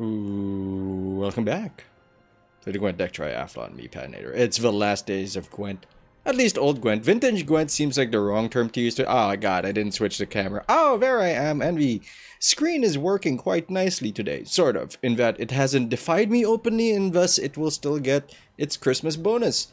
Ooh, welcome back to the Gwent Deck-Tryathlon, me, Patinator. It's the last days of Gwent. At least old Gwent. Vintage Gwent seems like the wrong term to use. Oh god, I didn't switch the camera. Oh, there I am, and the screen is working quite nicely today. Sort of, in that it hasn't defied me openly, and thus it will still get its Christmas bonus.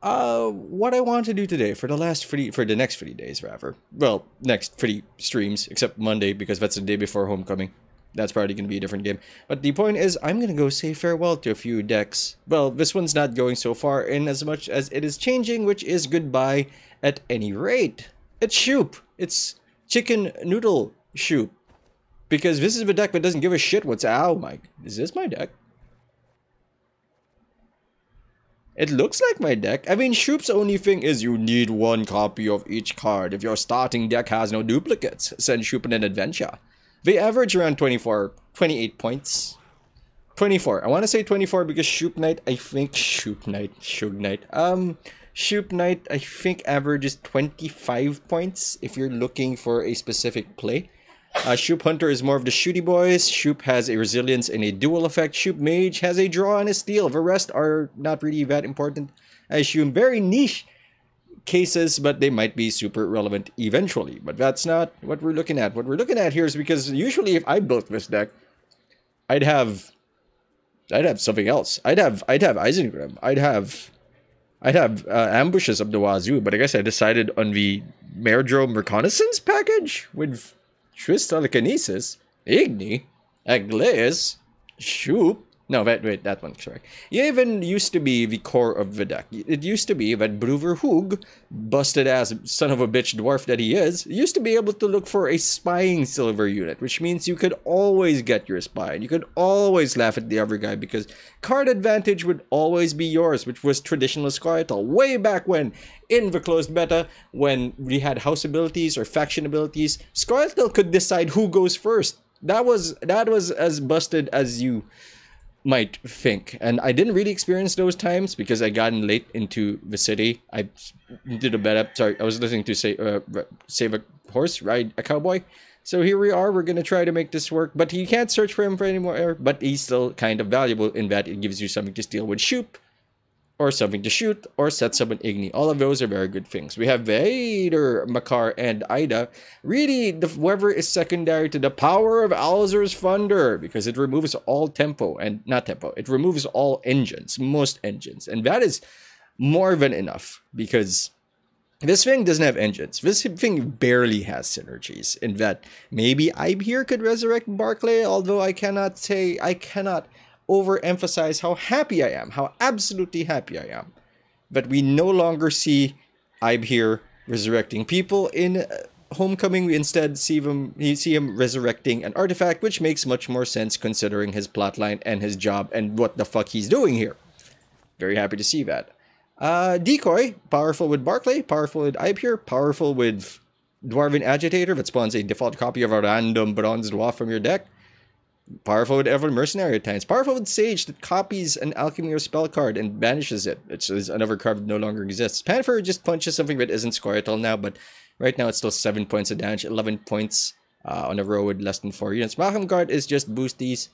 What I want to do today for the next 3 days, rather. Well, next 3 streams, except Monday, because that's the day before homecoming. That's probably going to be a different game. But the point is, I'm going to go say farewell to a few decks. Well, this one's not going so far in as much as it is changing, which is goodbye at any rate. It's Shupe. It's Chicken Noodle Shupe. Because this is the deck that doesn't give a shit what's... Ow, Mike. Is this my deck? It looks like my deck. I mean, Shupe's only thing is you need one copy of each card. If your starting deck has no duplicates, send Shupe an adventure. They average around 28 points. 24. I want to say 24 because Shupe Knight, I think... Shupe Knight, I think averages 25 points if you're looking for a specific play. Shupe Hunter is more of the shooty boys. Shupe has a resilience and a dual effect. Shupe Mage has a draw and a steal. The rest are not really that important. I assume very niche cases, but they might be super relevant eventually. But that's not what we're looking at. What we're looking at here is because usually if I built this deck, I'd have something else. I'd have Isengrim. I'd have ambushes up the wazoo. But I guess I decided on the Mairdrome Reconnaissance package with Swiss Telekinesis, Igni, Aglaeus, Shupe. No, wait, that one's correct. Yavin used to be the core of the deck. It used to be that Bruver Hoog, busted ass son of a bitch dwarf that he is, used to be able to look for a spying silver unit, which means you could always get your spy, and you could always laugh at the other guy because card advantage would always be yours, which was traditional Scoia'Shupe way back when, in the closed beta, when we had house abilities or faction abilities, Scoia'Shupe could decide who goes first. That was as busted as you might think, and I didn't really experience those times because I got in late into the city. I did a beta. Sorry, I was listening to save a horse, ride a cowboy. So here we are. We're gonna try to make this work, but you can't search for him for anymore. But he's still kind of valuable in that it gives you something to steal with Shupe, or something to shoot, or set summon Igni. All of those are very good things. We have Vader, Makar, and Ida. Really, the whoever is secondary to the power of Alzur's Thunder, because it removes all tempo, and not tempo, it removes all engines, most engines. And that is more than enough, because this thing doesn't have engines. This thing barely has synergies, in that maybe Ibir could resurrect Barclay, although I cannot overemphasize how happy I am, how absolutely happy I am that we no longer see Ibir resurrecting people in Homecoming. We instead see him resurrecting an artifact, which makes much more sense considering his plotline and his job and what the fuck he's doing here. Very happy to see that. Decoy, powerful with Barclay, powerful with Ibir, powerful with Dwarven Agitator that spawns a default copy of a random bronze dwarf from your deck. Powerful with Evan Mercenary at times. Powerful with Sage that copies an alchemy or spell card and banishes it. Which is another card that no longer exists. Panther just punches something that isn't Scoia'Shupe now, but right now it's still 7 points of damage, 11 points on a row with less than 4 units. Malcolm Guard is just boosties.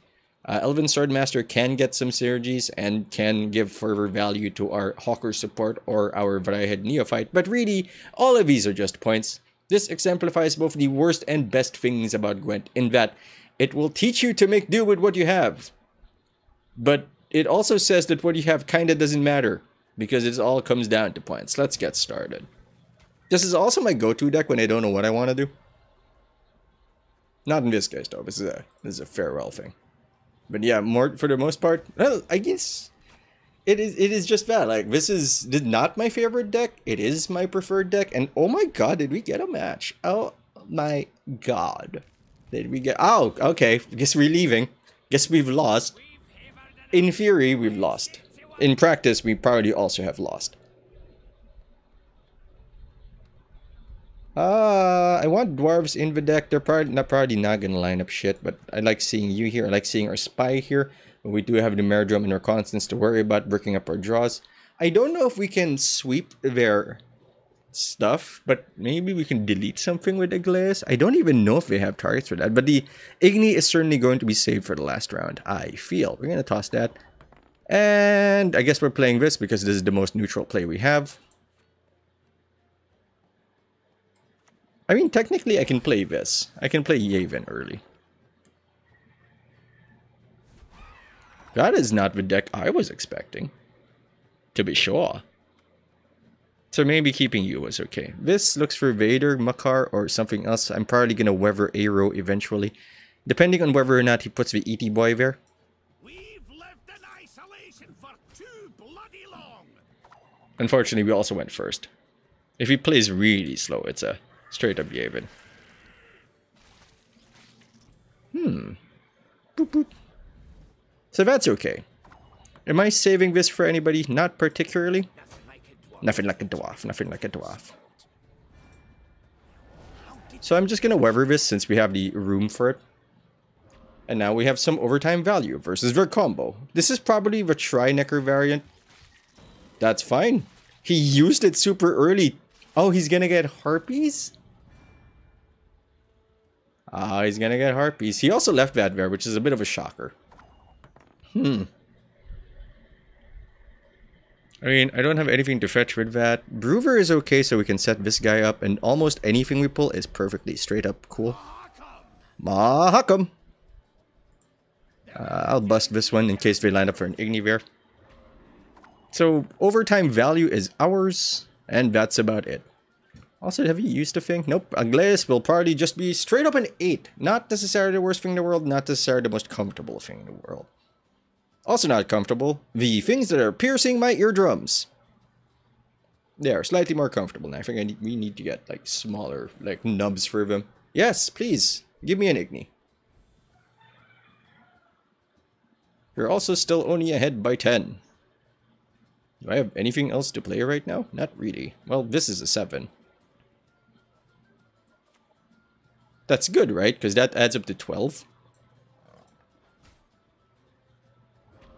Elven Swordmaster can get some synergies and can give further value to our Hawker support or our Varihead Neophyte, but really, all of these are just points. This exemplifies both the worst and best things about Gwent, in that it will teach you to make do with what you have. But it also says that what you have kinda doesn't matter, because it all comes down to points. Let's get started. This is also my go-to deck when I don't know what I want to do. Not in this case, though. This is a farewell thing. But yeah, more for the most part, well, I guess it is just that. Like, this is not my favorite deck. It is my preferred deck. And oh my god, did we get a match? Oh my god. Did we get... Oh, okay. Guess we're leaving. Guess we've lost. In theory, we've lost. In practice, we probably also have lost. I want dwarves in the deck. They're probably not gonna line up shit, but I like seeing you here. I like seeing our spy here. But we do have the Mairdrome and our Constance to worry about, breaking up our draws. I don't know if we can sweep their stuff, but maybe we can delete something with Igleas. I don't even know if they have targets for that, but the Igni is certainly going to be saved for the last round, I feel. We're going to toss that. And I guess we're playing this because this is the most neutral play we have. I mean, technically I can play this. I can play Yavin early. That is not the deck I was expecting, to be sure. So maybe keeping you was okay. This looks for Vader, Makar, or something else. I'm probably going to weather Aero eventually, depending on whether or not he puts the ET boy there. We've lived in isolation for too bloody long. Unfortunately, we also went first. If he plays really slow, it's a straight up Yavin. Boop, boop. So that's okay. Am I saving this for anybody? Not particularly. Nothing like a dwarf. Nothing like a dwarf. So I'm just going to weather this since we have the room for it. And now we have some overtime value versus their combo. This is probably the Tri-Necker variant. That's fine. He used it super early. Oh, he's going to get Harpies? Ah, he's going to get Harpies. He also left that there, which is a bit of a shocker. I mean, I don't have anything to fetch with that. Broover is okay, so we can set this guy up, and almost anything we pull is perfectly straight up cool. Mahakam! I'll bust this one in case they line up for an Igniver. So, overtime value is ours, and that's about it. Also, have you used a thing? Nope. Aglaeus will probably just be straight up an 8. Not necessarily the worst thing in the world, not necessarily the most comfortable thing in the world. Also not comfortable, the things that are piercing my eardrums. They are slightly more comfortable now. I think we need to get like smaller like nubs for them. Yes, please. Give me an Igni. You're also still only ahead by 10. Do I have anything else to play right now? Not really. Well, this is a 7. That's good, right? Because that adds up to 12.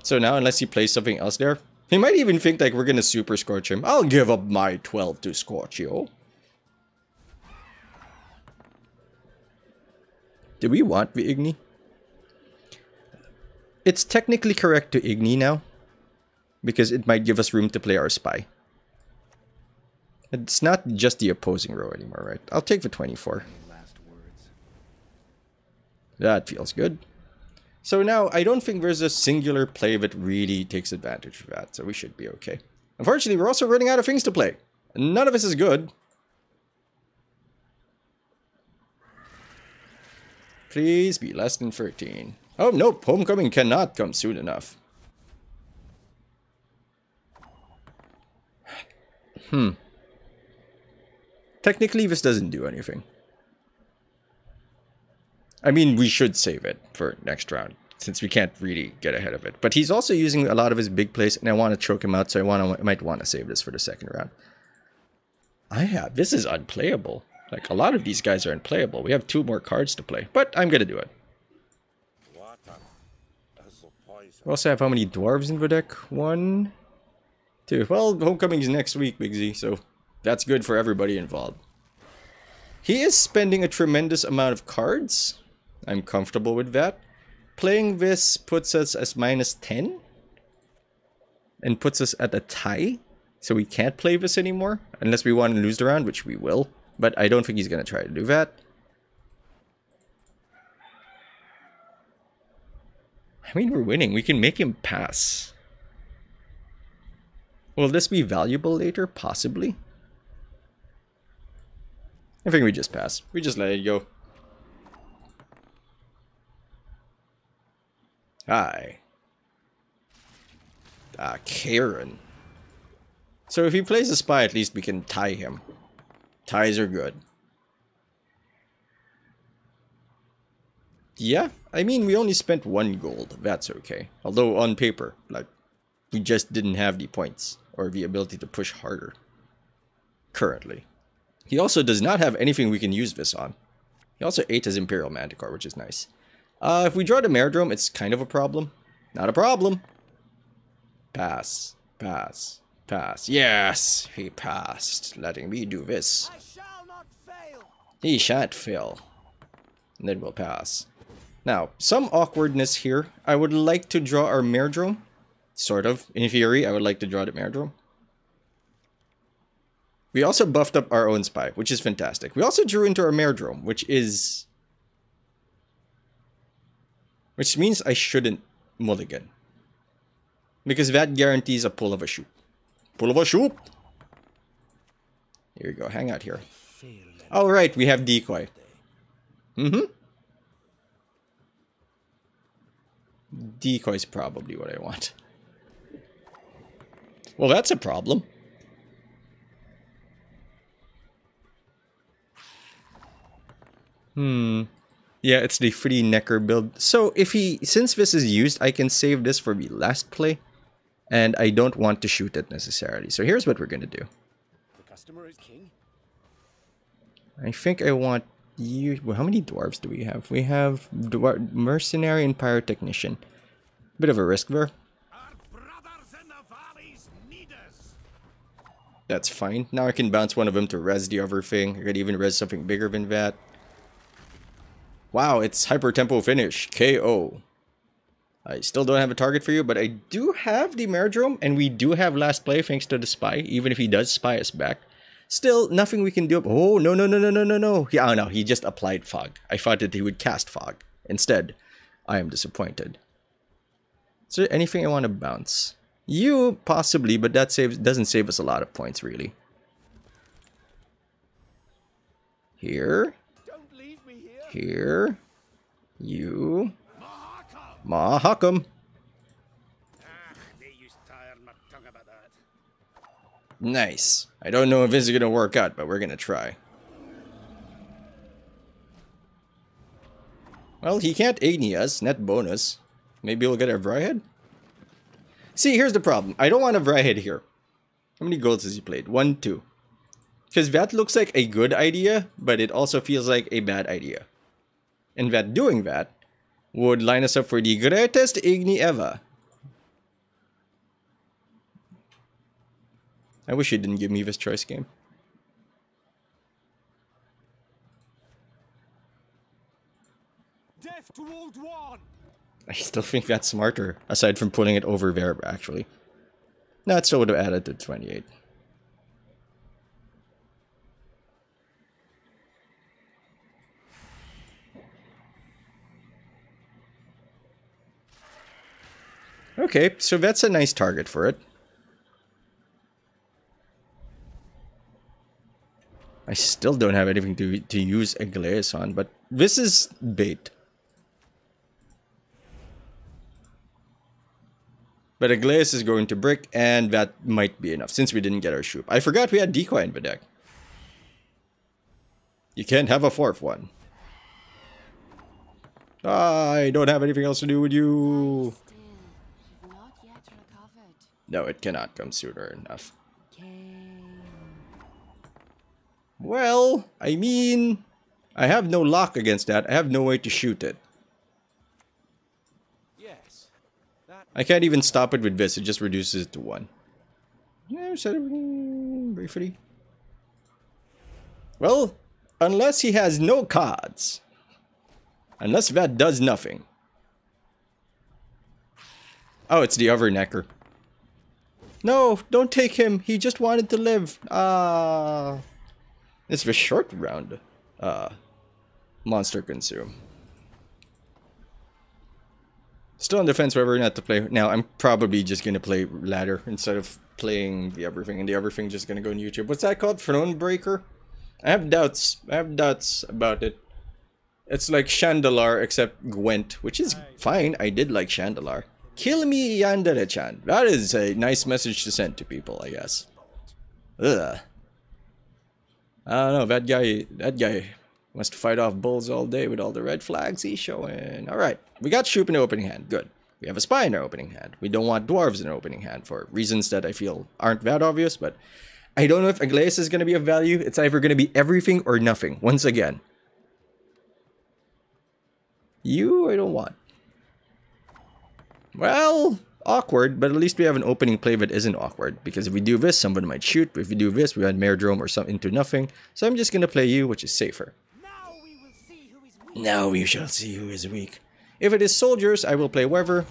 So now, unless he plays something else there, he might even think like we're gonna super scorch him. I'll give up my 12 to scorch you. Do we want the Igni? It's technically correct to Igni now, because it might give us room to play our spy. It's not just the opposing row anymore, right? I'll take the 24. That feels good. So now, I don't think there's a singular play that really takes advantage of that, so we should be okay. Unfortunately, we're also running out of things to play. None of this is good. Please be less than 13. Oh, nope, Homecoming cannot come soon enough. Technically, this doesn't do anything. I mean, we should save it for next round, since we can't really get ahead of it. But he's also using a lot of his big plays, and I want to choke him out, so I might want to save this for the second round. This is unplayable. Like, a lot of these guys are unplayable. We have 2 more cards to play, but I'm going to do it. We also have how many dwarves in the deck? 1, 2. Well, Homecoming's next week, Big Z, so that's good for everybody involved. He is spending a tremendous amount of cards. I'm comfortable with that. Playing this puts us as -10. And puts us at a tie. So we can't play this anymore. Unless we want to lose the round, which we will. But I don't think he's going to try to do that. I mean, we're winning. We can make him pass. Will this be valuable later? Possibly. I think we just pass. We just let it go. Hi. Karen. So if he plays a spy, at least we can tie him. Ties are good. Yeah, I mean, we only spent 1 gold. That's okay. Although on paper, like, we just didn't have the points or the ability to push harder. Currently. He also does not have anything we can use this on. He also ate his Imperial Manticore, which is nice. If we draw the Maredrome, it's kind of a problem. Not a problem. Pass. Pass. Pass. Yes, he passed, letting me do this. I shall not fail. He shan't fail. And then we'll pass. Now, some awkwardness here. I would like to draw our Mairdrome. Sort of. In theory, I would like to draw the Mairdrome. We also buffed up our own spy, which is fantastic. We also drew into our Mairdrome, which means I shouldn't mulligan. Because that guarantees a pull of a shoop. Pull of a shoop! Here you go, hang out here. Alright, we have decoy. Decoy's probably what I want. Well, that's a problem. Yeah, it's the free Necker build. So since this is used, I can save this for the last play. And I don't want to shoot it necessarily. So here's what we're gonna do. The customer is king. I think I want you. Well, how many dwarves do we have? We have mercenary and pyrotechnician. Bit of a risk there. Our brothers in the valleys need us. That's fine. Now I can bounce one of them to res the other thing. I could even res something bigger than that. Wow, it's hyper tempo finish. KO. I still don't have a target for you, but I do have the Mairdrome, and we do have last play thanks to the spy, even if he does spy us back. Still, nothing we can do. Oh, no, no, no, no, no, no, no. Yeah, oh, no, he just applied fog. I thought that he would cast fog. Instead, I am disappointed. Is there anything I want to bounce? You, possibly, but that doesn't save us a lot of points, really. Here. Don't leave me here. Here. You. Mahakam. They used to tire my tongue about that. Nice. I don't know if this is going to work out, but we're going to try. Well, he can't Agni us. Net bonus. Maybe we'll get a Vryhead? See, here's the problem. I don't want a Vryhead here. How many goals has he played? 1, 2. Because that looks like a good idea, but it also feels like a bad idea. And that doing that would line us up for the greatest Igni ever. I wish you didn't give me this choice game. Death to old one. I still think that's smarter, aside from putting it over there, actually. No, it still would have added to 28. Okay, so that's a nice target for it. I still don't have anything to use Aglaeus on, but this is bait. But Aglaeus is going to brick, and that might be enough, since we didn't get our Shupe. I forgot we had Decoy in the deck. You can't have a fourth one. I don't have anything else to do with you. Not yet recovered. No, it cannot come sooner enough. Well, I mean, I have no lock against that. I have no way to shoot it. Yes. That I can't even stop it with this. It just reduces it to 1. Yeah, set it briefly. Well, unless he has no cards. Unless that does nothing. Oh, it's the other Necker. No, don't take him. He just wanted to live. It's the short round. Monster consume. Still on defense whether or not to play. Now, I'm probably just going to play ladder instead of playing the everything. And the everything just going to go on YouTube. What's that called? Throne Breaker? I have doubts. I have doubts about it. It's like Chandalar except Gwent, which is fine. I did like Chandalar. Kill me, Yandere-chan. That is a nice message to send to people, I guess. Ugh. I don't know, that guy must fight off bulls all day with all the red flags he's showing. Alright, we got Shupe in the opening hand. Good. We have a spy in our opening hand. We don't want dwarves in our opening hand for reasons that I feel aren't that obvious, but I don't know if Aglaeus is going to be of value. It's either going to be everything or nothing, once again. You, I don't want. Well, awkward, but at least we have an opening play that isn't awkward. Because if we do this, someone might shoot. If we do this, we had Maredrome or something into nothing. So I'm just gonna play you, which is safer. Now we will see who is weak. Now we shall see who is weak. If it is soldiers, I will play Weather.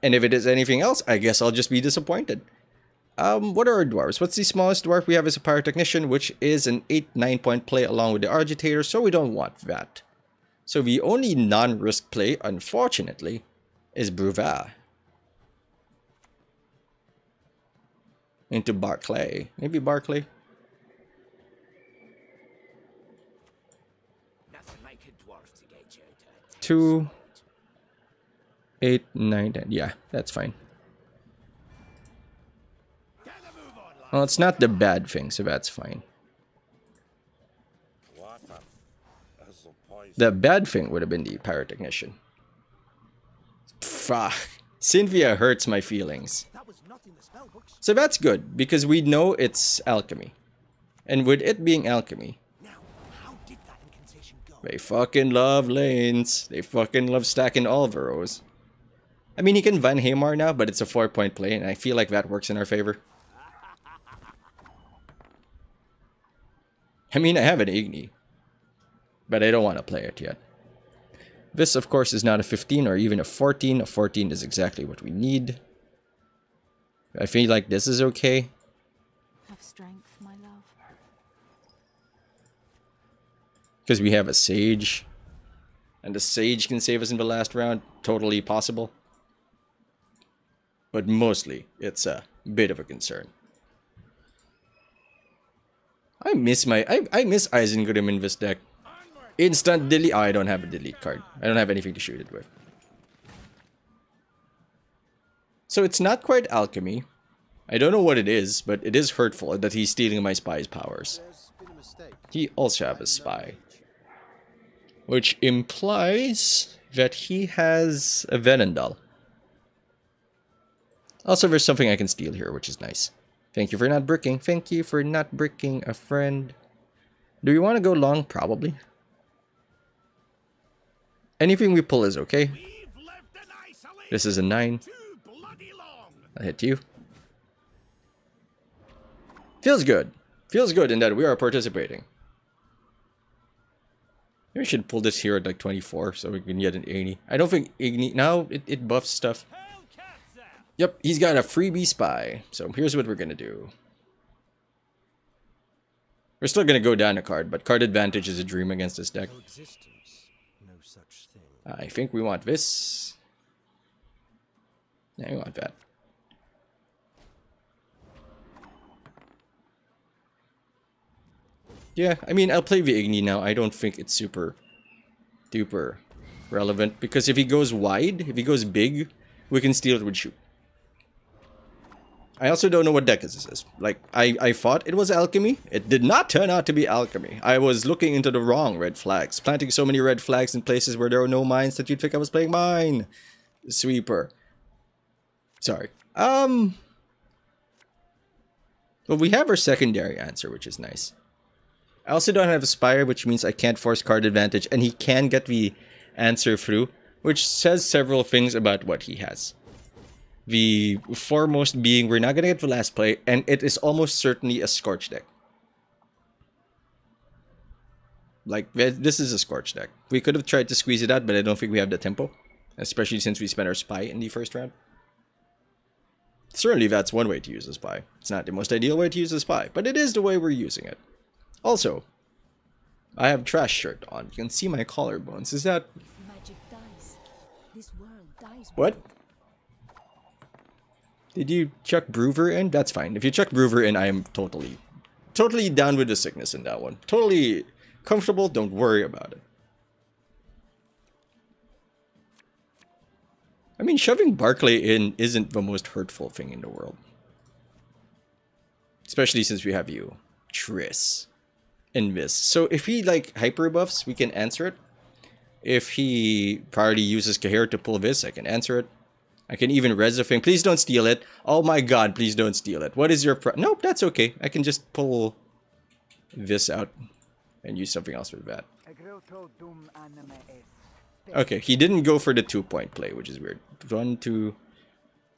And if it is anything else, I guess I'll just be disappointed. What are our dwarves? What's the smallest dwarf we have is a Pyrotechnician, which is an 8-9 point play along with the Agitator, so we don't want that. So the only non-risk play, unfortunately, is Bruvard. Into Barclay. Maybe Barclay? Nothing like a dwarf to get you out of 2, 8, 9, 10. Yeah, that's fine. Get a move on, lad. Well, it's not the bad thing, so that's fine. The bad thing would have been the Pyrotechnician. Fuck. Cynthia hurts my feelings. That was not in the spell books. So that's good, because we know it's alchemy. And with it being alchemy, Now, how did that incantation go? they fucking love lanes. They fucking love stacking Alvaros. I mean, he can Van Hamar now, but it's a 4-point play, and I feel like that works in our favor. I mean, I have an Igni, but I don't want to play it yet. This, of course, is not a 15 or even a 14. A 14 is exactly what we need. I feel like this is okay. Have strength, my love. Because we have a Sage. And the Sage can save us in the last round. Totally possible. But mostly, it's a bit of a concern. I miss Isengrim in this deck. Instant delete. Oh, I don't have a delete card. I don't have anything to shoot it with. So it's not quite alchemy. I don't know what it is, but it is hurtful that he's stealing my spy's powers. He also has a spy. Which implies that he has a Venendal. Also, there's something I can steal here, which is nice. Thank you for not bricking. Thank you for not bricking a friend. Do we want to go long? Probably. Anything we pull is okay. We've left in isolation This is a 9. too bloody long. I'll hit you. Feels good. Feels good in that we are participating. Maybe we should pull this here at like 24 so we can get an Igni. I don't think Igni... No, it buffs stuff. Hellcats out. Yep, he's got a freebie spy. So here's what we're going to do. We're still going to go down a card, but card advantage is a dream against this deck. No existence, no such thing. I think we want this. Yeah, we want that. Yeah, I mean, I'll play the Igni now. I don't think it's super duper relevant. Because if he goes wide, if he goes big, we can steal it with Shupe. I also don't know what deck this is. Like, I thought it was alchemy. It did not turn out to be alchemy. I was looking into the wrong red flags. Planting so many red flags in places where there are no mines that you'd think I was playing mine. Sweeper. Sorry. Well, we have our secondary answer, which is nice. I also don't have a Spire, which means I can't force card advantage, and he can get the answer through, which says several things about what he has. The foremost being, we're not going to get the last play, and it is almost certainly a Scorch deck. Like, this is a Scorch deck. We could have tried to squeeze it out, but I don't think we have the tempo, especially since we spent our Spy in the first round. Certainly, that's one way to use a Spy. It's not the most ideal way to use a Spy, but it is the way we're using it. Also, I have trash shirt on. You can see my collarbones. Is that... Magic dies. This world dies. What? Did you chuck Brewer in? That's fine. If you chuck Brewer in, I am totally down with the sickness in that one. Totally comfortable. Don't worry about it. I mean, shoving Barclay in isn't the most hurtful thing in the world. Especially since we have you, Triss, in this. So if he, like, hyper buffs, we can answer it. If he priority uses Kahir to pull this, I can answer it. I can even res the thing. Please don't steal it. Oh my god, please don't steal it. What is your... Nope, that's okay. I can just pull this out and use something else with that. Okay, he didn't go for the 2-point play, which is weird. 1, 2,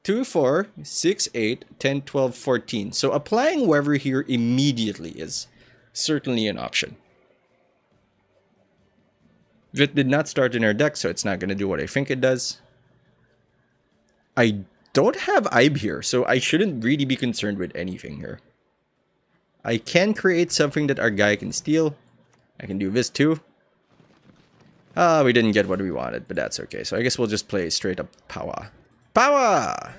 2, 4, 6, 8, 10, 12, 14. So applying Weather here immediately is certainly an option. Vit did not start in our deck, so it's not going to do what I think it does. I don't have Ibe here, so I shouldn't really be concerned with anything here. I can create something that our guy can steal. I can do this too. We didn't get what we wanted, but that's okay. So I guess we'll just play straight up Power. Power!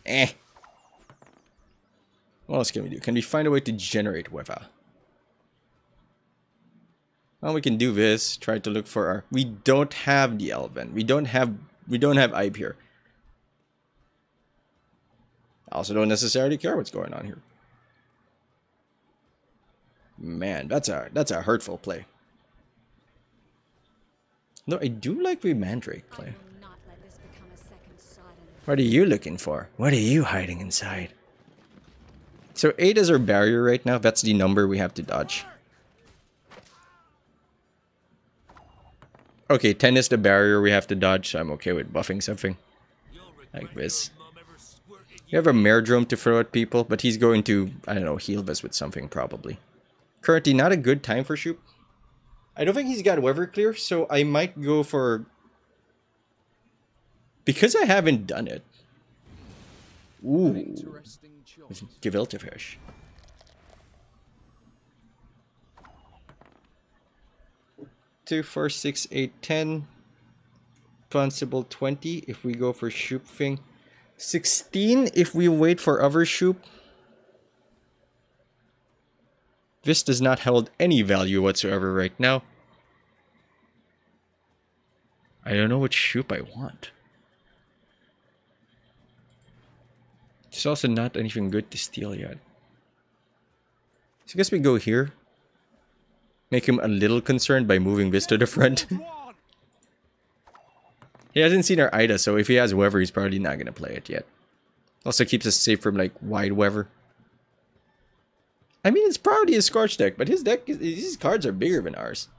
Eh. What else can we do? Can we find a way to generate weather? Well, we can do this. Try to look for our... We don't have the Elven. We don't have Ibe here. I also don't necessarily care what's going on here. Man, that's a hurtful play. No, I do like the Mandrake play. What are you looking for? What are you hiding inside? So 8 is our barrier right now. That's the number we have to dodge. Okay, 10 is the barrier we have to dodge, so I'm okay with buffing something. Like this. You have a Merdrome to throw at people, but he's going to, I don't know, heal this with something probably. Currently not a good time for Shupe. I don't think he's got Weather Clear, so I might go for... Because I haven't done it. Ooh. Gewilte Fish. Two, 4, 6, 8, 10. Possible 20 if we go for Shupe thing. 16 if we wait for other Shupe. This does not hold any value whatsoever right now. I don't know which Shupe I want. There's also not anything good to steal yet. So I guess we go here. Make him a little concerned by moving this to the front. He hasn't seen our Ida, so if he has Weather, he's probably not going to play it yet. Also keeps us safe from like wide Weather. I mean, it's probably a Scorch deck, but his his cards are bigger than ours.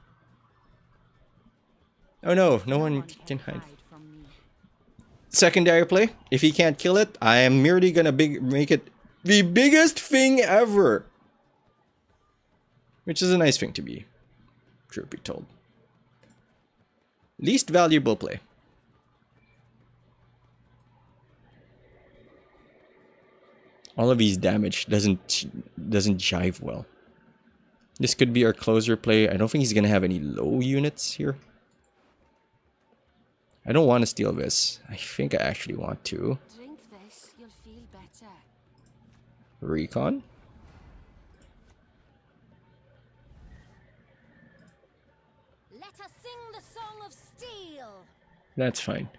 Oh no, no one can hide. Secondary play. If he can't kill it, I am merely gonna make it the biggest thing ever. Which is a nice thing to be, truth be told. Least valuable play. All of these damage doesn't jive well. This could be our closer play. I don't think he's gonna have any low units here. I don't want to steal this. I think I actually want to. Drink this, you'll feel better. Recon. Let us sing the song of steel. That's fine.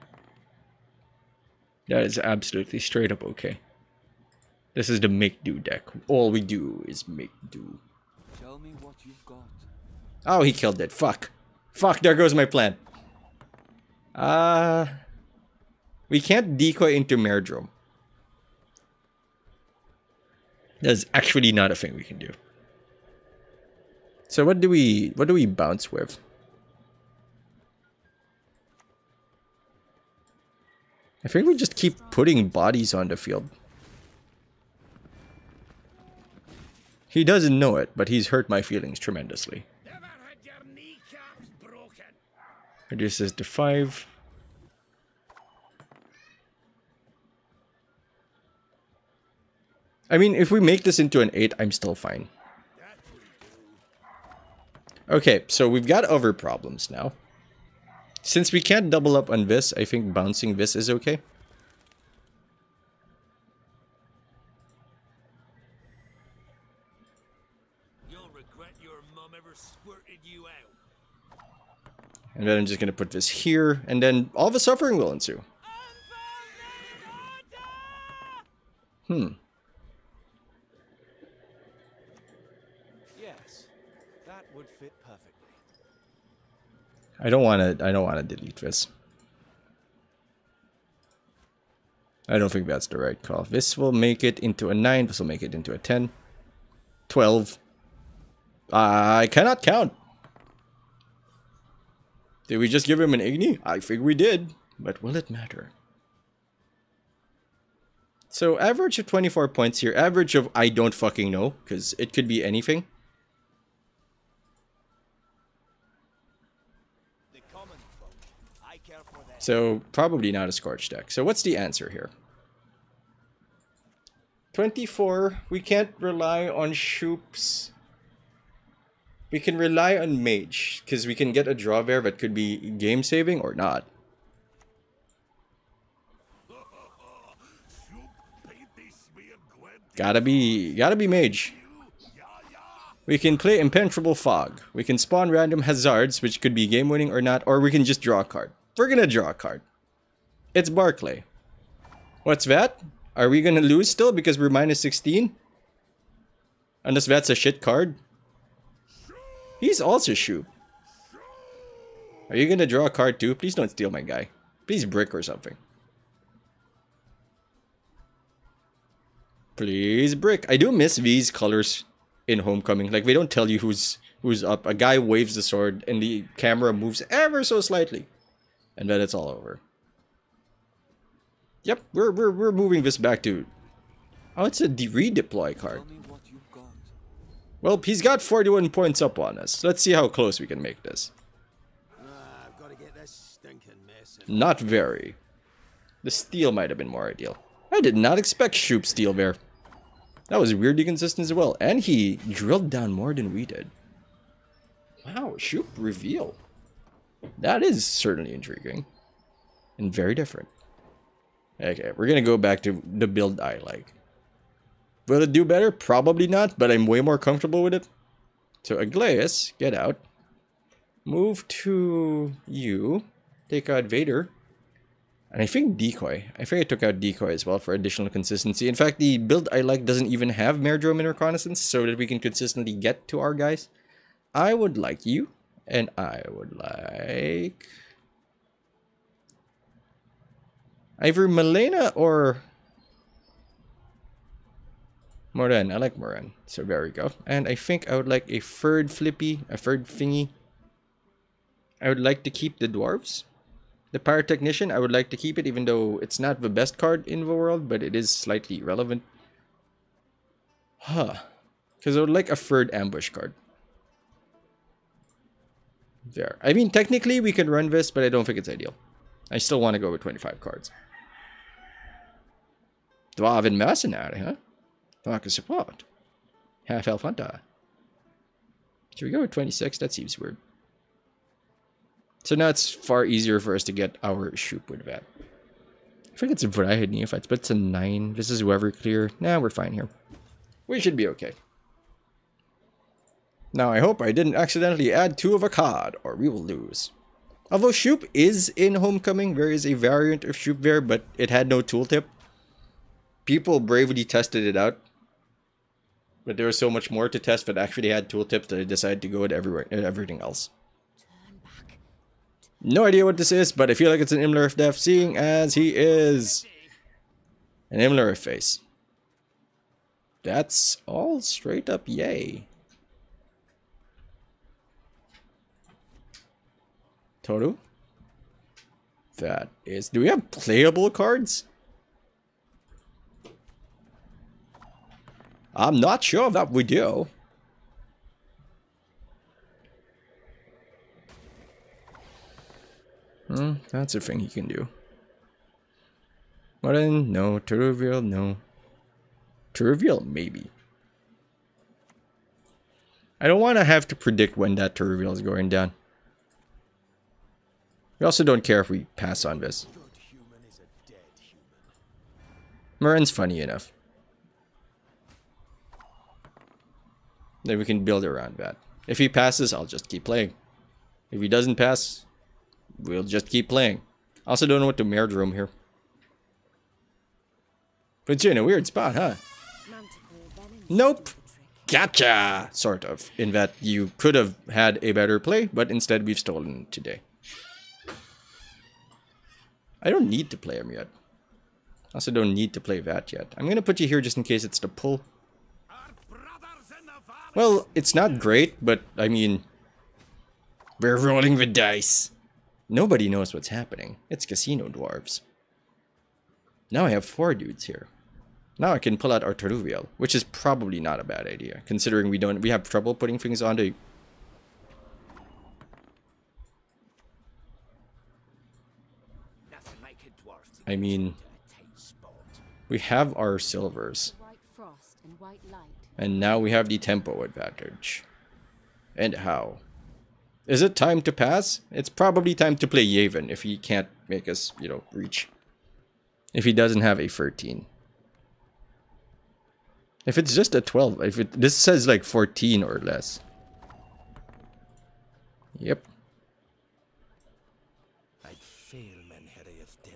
That is absolutely straight up okay. This is the make do deck. All we do is make do. Tell me what you've got. Oh, he killed it. Fuck. Fuck, there goes my plan. We can't decoy into Merdrome. That's actually not a thing we can do. So what do we bounce with? I think we just keep putting bodies on the field. He doesn't know it, but he's hurt my feelings tremendously. Never had your kneecaps broken. Reduces to 5. I mean, if we make this into an 8, I'm still fine. Okay, so we've got other problems now. Since we can't double up on this, I think bouncing this is okay. You'll regret your mum ever squirted you out. And then I'm just going to put this here, and then all the suffering will ensue. Yes, that would fit perfectly. I don't want to delete this. I don't think that's the right call. This will make it into a 9. This will make it into a 10. 12. I cannot count. Did we just give him an Igni? I think we did, but will it matter? So average of 24 points here. Average of I don't fucking know, because it could be anything. So probably not a Scorch deck. So what's the answer here? 24. We can't rely on Shupe's. We can rely on Mage, because we can get a draw there that could be game saving or not. Gotta be Mage. We can play Impenetrable Fog. We can spawn random Hazards, which could be game winning or not, or we can just draw a card. We're gonna draw a card. It's Barclay. What's that? Are we gonna lose still because we're minus 16? Unless that's a shit card. He's also Shupe. Are you gonna draw a card too? Please don't steal my guy. Please brick or something. Please brick. I do miss these colors in Homecoming. Like, they don't tell you who's up. A guy waves the sword and the camera moves ever so slightly. And then it's all over. Yep, we're moving this back to... Oh, it's a redeploy card. Well, he's got 41 points up on us. Let's see how close we can make this. I've got to get this stinking mess. Not very. The steal might have been more ideal. I did not expect Shupe steal there. That was weirdly consistent as well. And he drilled down more than we did. Wow, Shupe reveal. That is certainly intriguing. And very different. Okay, we're gonna go back to the build I like. Will it do better? Probably not, but I'm way more comfortable with it. So Aglaeus, get out. Move to you. Take out Vader. And I think Decoy. I think I took out Decoy as well for additional consistency. In fact, the build I like doesn't even have Merdrome and Reconnaissance, so that we can consistently get to our guys. I would like you. And I would like... either Malena or... Moran. I like Moran. So there we go. And I think I would like a third flippy, a third thingy. I would like to keep the dwarves. The Pyrotechnician, I would like to keep it, even though it's not the best card in the world, but it is slightly relevant. Huh. Because I would like a third ambush card. There. I mean, technically we can run this, but I don't think it's ideal. I still want to go with 25 cards. Dwarven Mercenary, huh? Dark Support. Half-Elf Hunter. Should we go with 26? That seems weird. So now it's far easier for us to get our Shupe with that. I think it's a variety of neophytes, but it's a 9. This is whoever clear. Nah, we're fine here. We should be okay. Now I hope I didn't accidentally add 2 of a card, or we will lose. Although Shupe is in Homecoming, there is a variant of Shupe there, but it had no tooltip. People bravely tested it out. But there was so much more to test that actually had tooltips that I decided to go with everything else. No idea what this is, but I feel like it's an Imlerif Def, seeing as he is an Imlerif face. That's all straight up yay. Toru? That is... do we have playable cards? I'm not sure that we do. That's a thing he can do. Modern, no. To reveal, no. To reveal, maybe. I don't want to have to predict when that to reveal is going down. We also don't care if we pass on this. Murren's funny enough. Then we can build around that. If he passes, I'll just keep playing. If he doesn't pass, we'll just keep playing. I also don't know what to Merdrome here. But you're in a weird spot, huh? Nope. Gotcha! Sort of. In that you could have had a better play, but instead we've stolen it today. I don't need to play him yet. I also don't need to play that yet. I'm gonna put you here just in case it's the pull. Well, it's not great, but I mean... we're rolling the dice. Nobody knows what's happening. It's casino dwarves. Now I have 4 dudes here. Now I can pull out Arturiel, which is probably not a bad idea, considering we have trouble putting things onto. I mean, we have our silvers, White frost and white light. and now we have the tempo advantage. And how? Is it time to pass? It's probably time to play Yavin if he can't make us, you know, reach. If he doesn't have a 13. If it's just a 12, this says like 14 or less. Yep.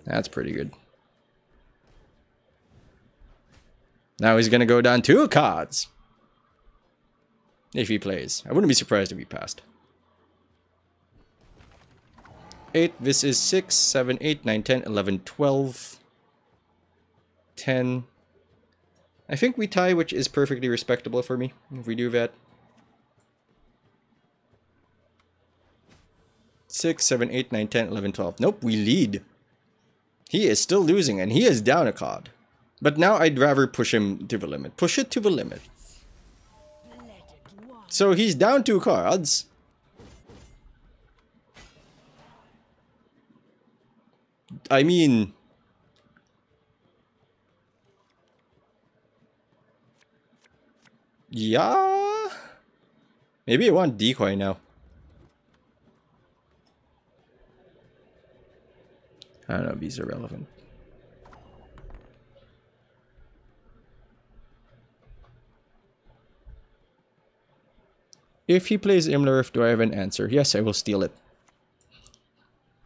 That's pretty good. Now he's gonna go down 2 cards. If he plays. I wouldn't be surprised if he passed. 8, this is 6, 7, 8, 9, 10, 11, 12, 10. I think we tie, which is perfectly respectable for me, if we do that. 6, 7, 8, 9, 10, 11, 12. Nope, we lead. He is still losing, and he is down a card. But now I'd rather push him to the limit. Push it to the limit. So he's down 2 cards. I mean... yeah? Maybe I want decoy now. I don't know if these are relevant. If he plays Imlerif, do I have an answer? Yes, I will steal it.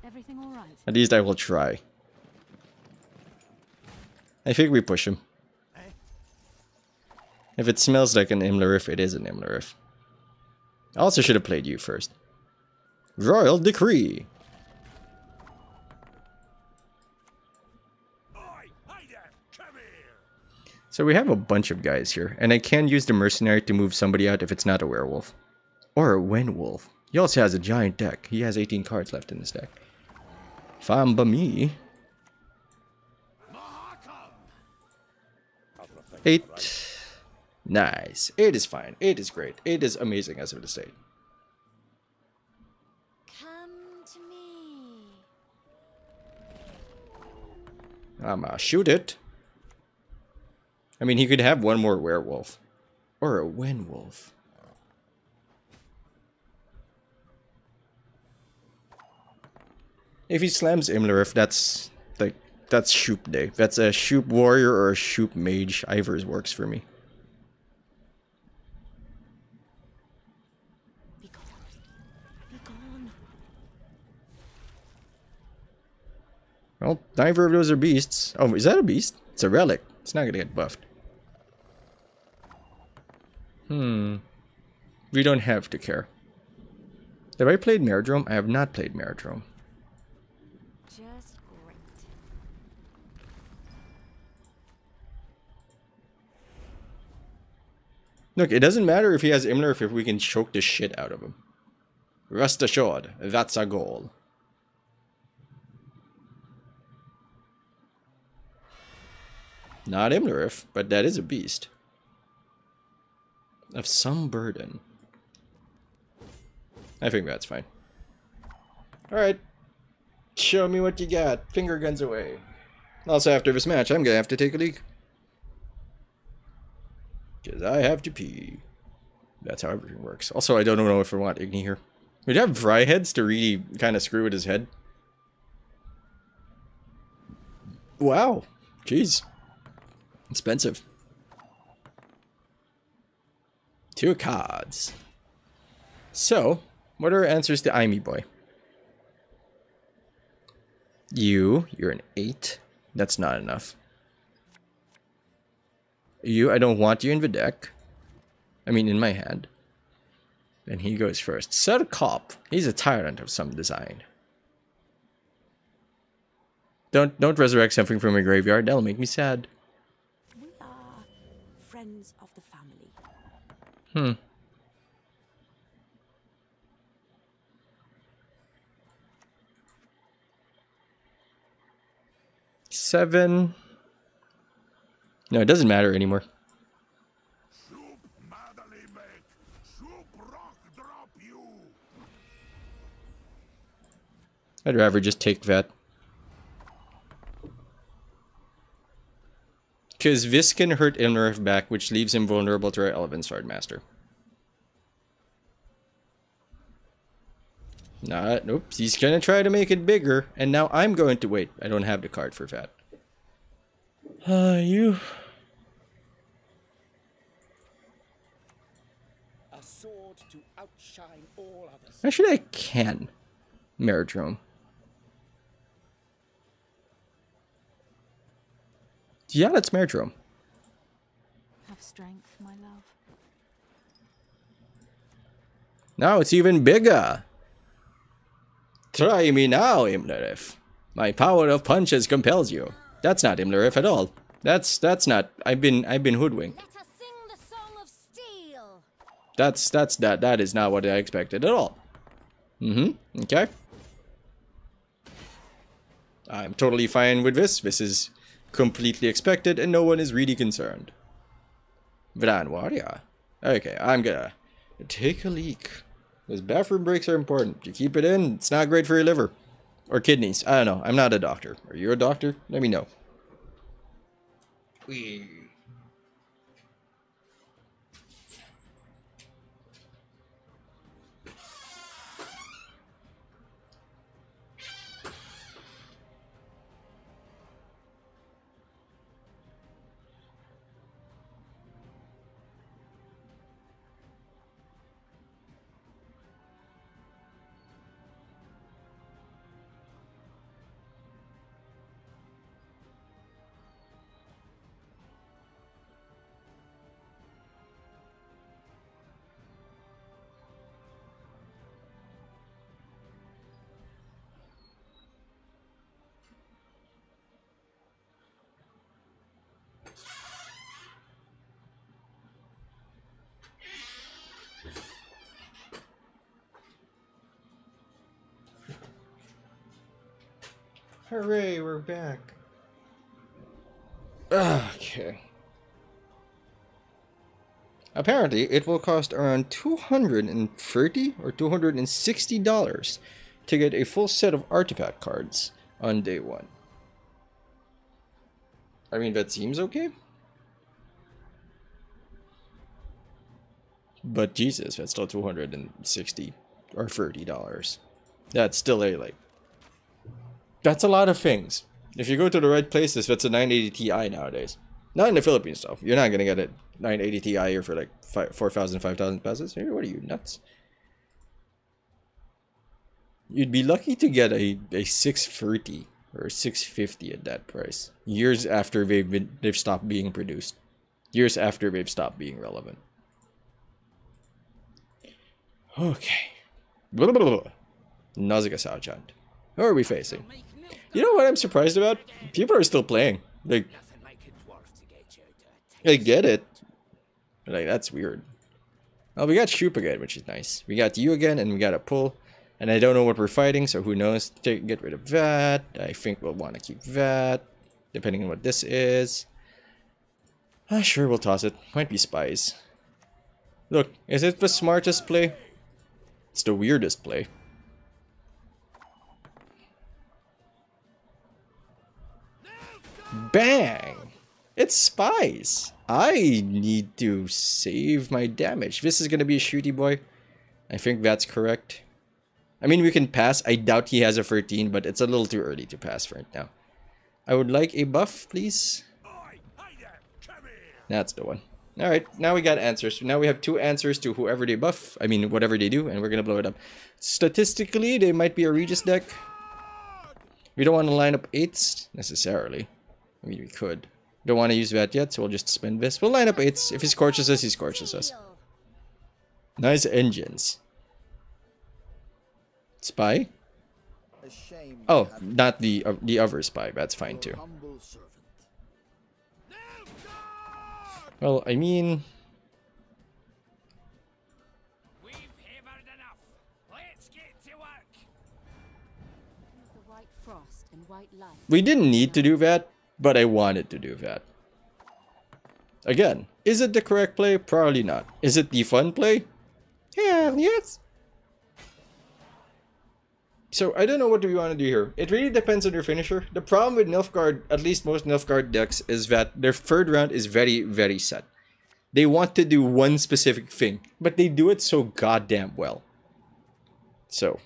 Everything all right? At least I will try. I think we push him. If it smells like an Imlerif, it is an Imlerif. I also should have played you first. Royal Decree. So we have a bunch of guys here, and I can use the mercenary to move somebody out if it's not a werewolf. Or a wenwolf. He also has a giant deck. He has 18 cards left in his deck. Fine by me. 8. Nice. 8 is fine. 8 is great. 8 is amazing as of the state. Come to me. I'ma shoot it. I mean, he could have one more werewolf. Or a wenwolf. If he slams Imlerif, that's Shupe day. That's a Shupe warrior or a Shupe mage. Either's works for me. Be gone. Be gone. Well, neither of those are beasts. Oh, is that a beast? It's a relic. It's not gonna get buffed. We don't have to care. Have I played Meridrome? I have not played Meridrome. Just great. Look, it doesn't matter if he has Imlerif if we can choke the shit out of him. Rest assured, that's our goal. Not Imlerif, but that is a beast. Of some burden. I think that's fine. Alright. Show me what you got. Finger guns away. Also, after this match, I'm gonna have to take a leak. Because I have to pee. That's how everything works. Also, I don't know if I want Igni here. We'd have Vryheads to really kind of screw with his head. Wow. Jeez. Expensive. 2 cards. So, what are our answers to Imy Boy? You're an 8. That's not enough. I don't want you in the deck. I mean, in my hand. And he goes first. Sir Cop. He's a tyrant of some design. Don't resurrect something from a graveyard. That'll make me sad. We are friends of the family. 7. No, it doesn't matter anymore. Shupe madly make. Shupe rock drop you. I'd rather just take that. Because this can hurt Imlerif back, which leaves him vulnerable to our Elven Swordmaster. Nah, nope. He's gonna try to make it bigger, and now I'm going to wait. I don't have the card for that. You. A sword to outshine all others. Actually, I can. Meridrome. Yeah, that's Meridrome. Have strength, my love. Now it's even bigger. Try me now, Imlerif. My power of punches compels you. That's not Imlerif at all. That's not. I've been hoodwinked. Let us sing the song of steel. That is not what I expected at all. Okay. I'm totally fine with this. This is completely expected and no one is really concerned. Vran Warrior. Okay, I'm gonna take a leak. Those bathroom breaks are important. You keep it in, it's not great for your liver. Or kidneys. I don't know. I'm not a doctor. Are you a doctor? Let me know. Hooray, we're back. Okay. Apparently, it will cost around $230 or $260 to get a full set of artifact cards on day 1. I mean, that seems okay. But Jesus, that's still $260 or $30. That's still a, like... That's a lot of things. If you go to the right places, that's a 980 Ti nowadays. Not in the Philippines, though. You're not going to get a 980 Ti here for like 4,000, 5,000 pesos. What are you, nuts? You'd be lucky to get a 630 or 650 at that price. Years after they've stopped being produced. Years after they've stopped being relevant. Okay. Nausicaa Southchant. Who are we facing? You know what I'm surprised about? People are still playing. Like, I get it. Like, that's weird. Well, we got Shupe again, which is nice. We got you again, and we got a pull. And I don't know what we're fighting, so who knows? Get rid of that. I think we'll want to keep that, depending on what this is. Sure, we'll toss it. Might be spies. Look, is it the smartest play? It's the weirdest play. Bang! It's spies! I need to save my damage. This is gonna be a shooty boy. I think that's correct. I mean, we can pass. I doubt he has a 13, but it's a little too early to pass right now. I would like a buff, please. That's the one. Alright, now we got answers. Now we have 2 answers to whoever they buff. I mean, whatever they do, and we're gonna blow it up. Statistically, they might be a Regis deck. We don't want to line up 8s, necessarily. I mean, we could. Don't want to use that yet, so we'll just spend this. We'll line up 8s. If he scorches us, he scorches us. Nice engines. Spy? Oh, not the other spy. That's fine too. Well, I mean... We've hammered enough. Let's get to work. The white frost and white light. We didn't need to do that, but I wanted to do that. Again, is it the correct play? Probably not. Is it the fun play? Hell yes. So I don't know what do we want to do here. It really depends on your finisher. The problem with Nilfgaard, at least most Nilfgaard decks, is that their third round is very, very set. They want to do one specific thing, but they do it so goddamn well. So,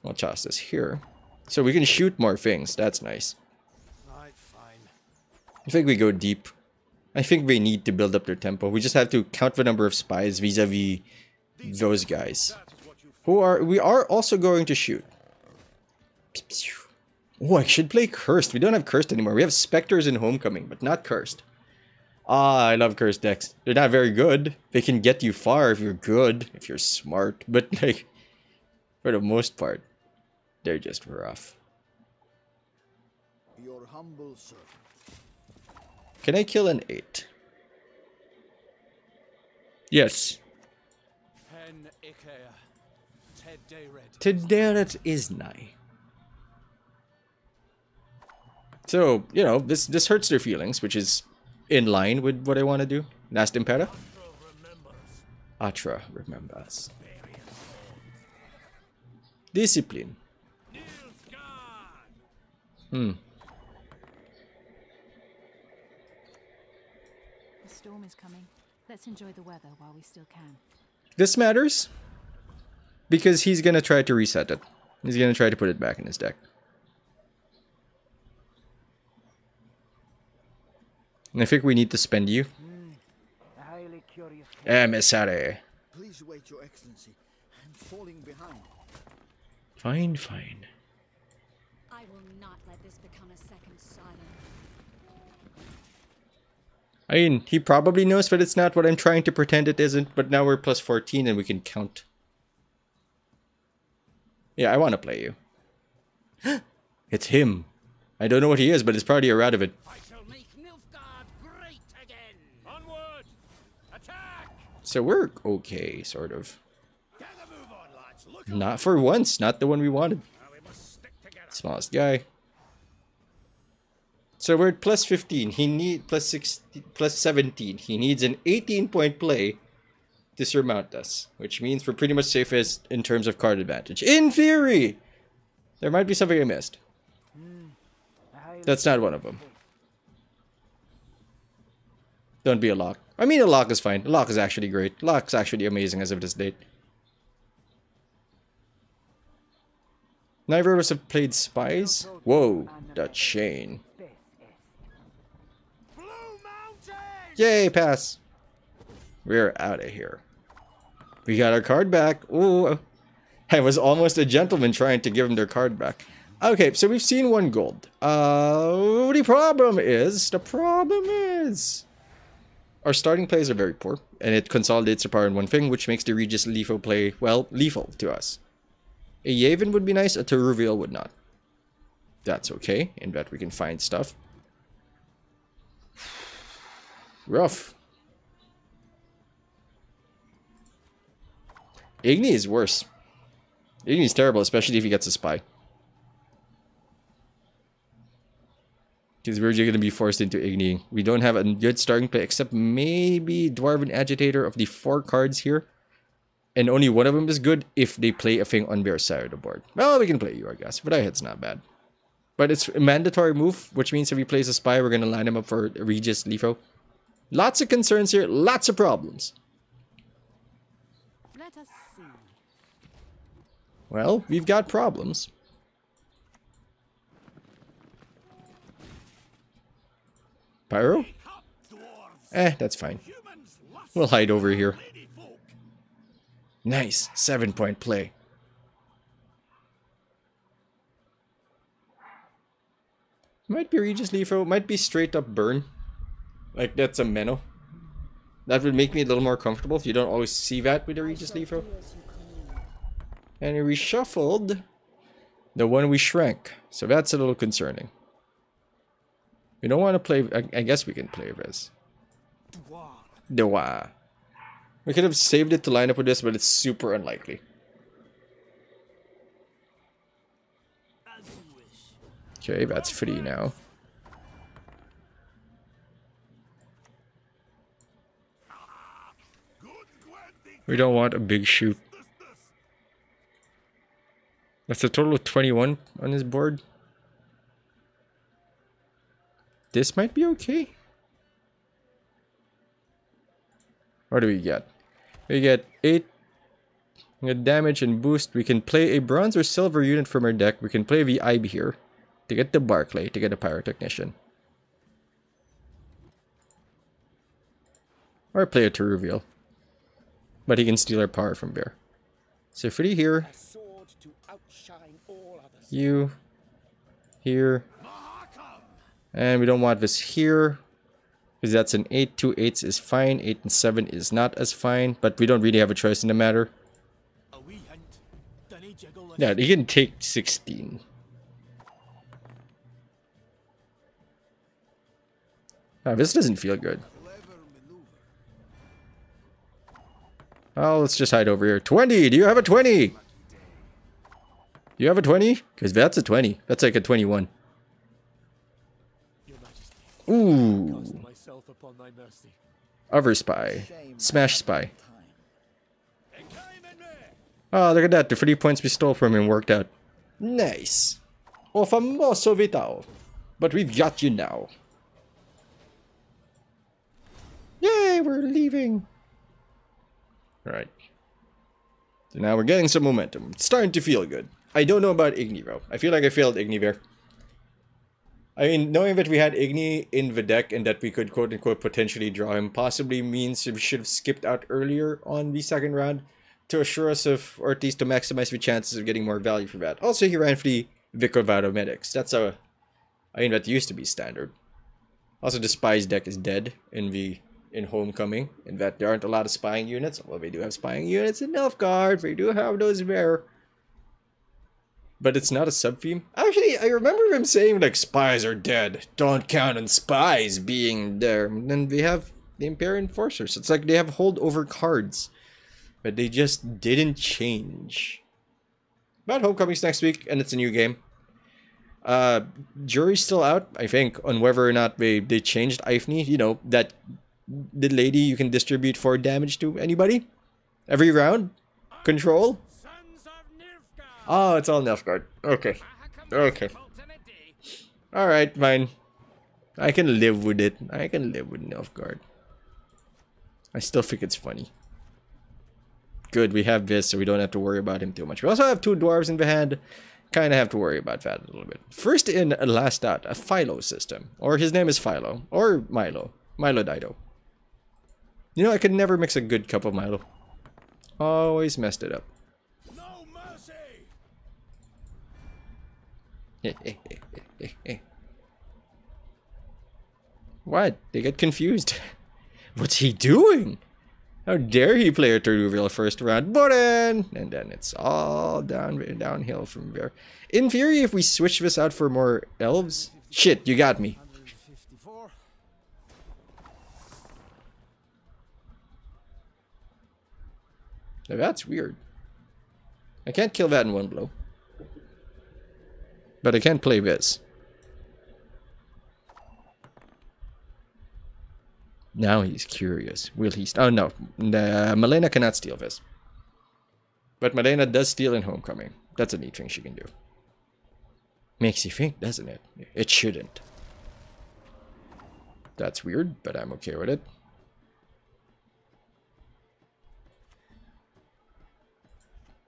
I'll toss this here. So we can shoot more things. That's nice. Right, fine. I think we go deep. I think they need to build up their tempo. We just have to count the number of spies vis-a-vis those guys. We are also going to shoot. Oh, I should play Cursed. We don't have Cursed anymore. We have Spectres in Homecoming, but not Cursed. Ah, I love Cursed decks. They're not very good. They can get you far if you're good, if you're smart. But, like, for the most part, they're just rough. Your humble servant. Can I kill an 8? Yes. Pen Ikea. Today red. Today that is nigh. So, you know, this hurts their feelings, which is in line with what I want to do. Last Impera. Atra remembers. Discipline. The storm is coming. Let's enjoy the weather while we still can. This matters because he's gonna try to reset it. He's gonna try to put it back in his deck. And I think we need to spend you. Highly curious. Emissary. Please wait, Your Excellency. I'm falling behind. Fine, fine. I will not let this become a second silent. I mean, he probably knows that it's not what I'm trying to pretend it isn't, but now we're plus 14 and we can count. Yeah, I want to play you. It's him. I don't know what he is, but it's probably a rat of it. I shall make Nilfgaard great again. Onward! Attack! So we're okay, sort of. Get a move on, lads. Look Not for once, not the one we wanted. now, we must stick together. Smallest guy. So we're at plus 15. He needs plus 16, plus 17. He needs an 18-point play to surmount us, which means we're pretty much safest in terms of card advantage. In theory, there might be something I missed. That's not one of them. Don't be a lock. I mean, a lock is fine. A lock is actually great. Lock's actually amazing as of this date. Neither of us have played spies. Whoa, the chain. Blue Mountain! Yay, pass. We're out of here. We got our card back. Ooh, I was almost a gentleman trying to give them their card back. Okay, so we've seen 1 gold. The problem is, our starting plays are very poor, and it consolidates the power in one thing, which makes the Regis Lethal play, well, lethal to us. A Yavin would be nice, a Teruvial would not. That's okay, in that we can find stuff. Rough. Igni is worse. Igni is terrible, especially if he gets a spy. Because we're going to be forced into Igni. We don't have a good starting play, except maybe Dwarven Agitator of the 4 cards here. And only one of them is good if they play a thing on their side of the board. Well, we can play you, I guess. But I it's not bad. But it's a mandatory move, which means if he plays a spy, we're going to line him up for Regis Lethal. Lots of concerns here, lots of problems. Let us see. Well, we've got problems. Pyro? Up, dwarves! That's fine. Humans lust We'll hide over here. lady folk. Nice. 7-point play. Might be Regis Lethal. Might be straight up burn. Like, that's a Menno. That would make me a little more comfortable. You don't always see that with the Regis Lethal. And he reshuffled the one we shrank. So that's a little concerning. We don't want to play... I guess we can play this. Dwa. We could have saved it to line up with this, but it's super unlikely. Okay, that's free now. We don't want a big shoot. That's a total of 21 on his board. This might be okay. What do we get? We get 8 damage and boost. We can play a bronze or silver unit from our deck. We can play the IB here to get the Barclay, to get a Pyrotechnician. Or play a Teruvial. But he can steal our power from Bear. So 3 here. You. Here. And we don't want this here. Because that's an 8. 2 8s is fine. 8 and 7 is not as fine. But we don't really have a choice in the matter. Yeah, he can take 16. Ah, this doesn't feel good. Oh, let's just hide over here. 20! Do you have a 20? Do you have a 20? Because that's a 20. That's like a 21. Ooh. Other spy. Smash spy. Oh, look at that. The 3 points we stole from him worked out. Nice. O famoso vital. But we've got you now. Yay, we're leaving. Alright. So now we're getting some momentum. It's starting to feel good. I don't know about Igni, though. I feel like I failed Igni there. I mean, knowing that we had Igni in the deck and that we could quote-unquote potentially draw him possibly means we should have skipped out earlier on the second round to assure us of, or at least to maximize the chances of getting more value for that. Also, he ran for the Vicovado Medics. That's a... I mean, that used to be standard. Also, the Spies deck is dead in Homecoming, in that there aren't a lot of spying units. Well, we do have spying units in Nilfgaard. We do have those there. But it's not a sub-theme. Actually, I remember him saying, like, spies are dead. Don't count on spies being there. And then we have the Imperial Enforcers. It's like they have holdover cards. But they just didn't change. But Homecoming's next week, and it's a new game. Jury's still out, I think, on whether or not they changed Ifni. You know, that the lady you can distribute 4 damage to anybody. Every round. Control. Oh, it's all Nilfgaard. Okay. Okay. Alright, fine. I can live with it. I can live with Nilfgaard. I still think it's funny. Good, we have this, so we don't have to worry about him too much. We also have 2 dwarves in the hand. Kind of have to worry about that a little bit. First in, last out, a Philo system. Or his name is Philo. Or Milo. Milo Dido. You know, I could never mix a good cup of Milo. Always messed it up. No mercy. What? They get confused. What's he doing? How dare he play a Teruvial first round? Button! And then it's all downhill from there. In theory, if we switch this out for more elves... Shit, you got me. Now that's weird. I can't kill that in one blow. But I can play this. Now he's curious. Will he... Oh, no. Malena cannot steal this. But Malena does steal in Homecoming. That's a neat thing she can do. Makes you think, doesn't it? It shouldn't. That's weird, but I'm okay with it.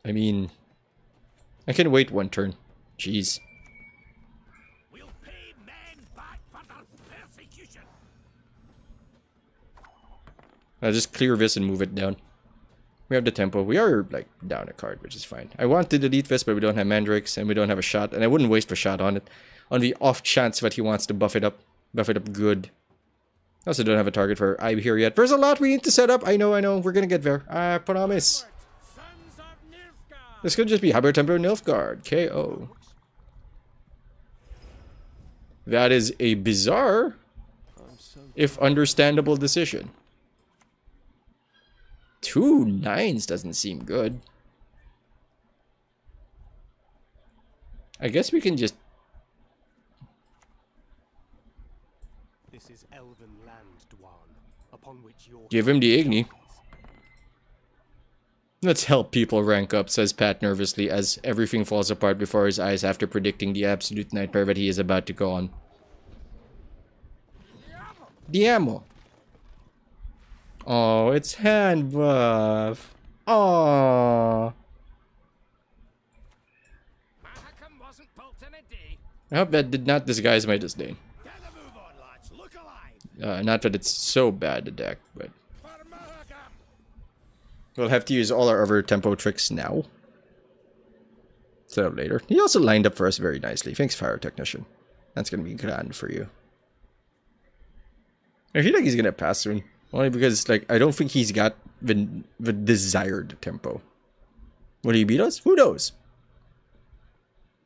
I mean... I can wait 1 turn. Jeez. We'll pay men back for their persecution. I'll just clear this and move it down. We have the tempo. We are, like, down a card, which is fine. I want to delete this, but we don't have Mandrakes, and we don't have a shot. And I wouldn't waste a shot on it. On the off chance that he wants to buff it up. Buff it up good. I also don't have a target for IB here yet. There's a lot we need to set up. I know. We're gonna get there. I promise. This could just be Hyper Tempo Nilfgaard. KO. That is a bizarre, if understandable, decision. 2 9s doesn't seem good. I guess we can just... This is elven land, Dwan, upon which your... Give him the Igni. Let's help people rank up, says Pat nervously as everything falls apart before his eyes after predicting the absolute nightmare that he is about to go on. Diamo. Oh, it's hand buff. Oh. Mahakam wasn't built in a day. I hope that did not disguise my disdain. Get a move on, lads. Look alive. Not that it's so bad a deck, but For Mahakam. we'll have to use all our other tempo tricks now. So later. He also lined up for us very nicely. Thanks, Fire Technician. That's gonna be grand for you. I feel like he's gonna pass soon. Only because, like, I don't think he's got the desired tempo. Will he beat us? Who knows?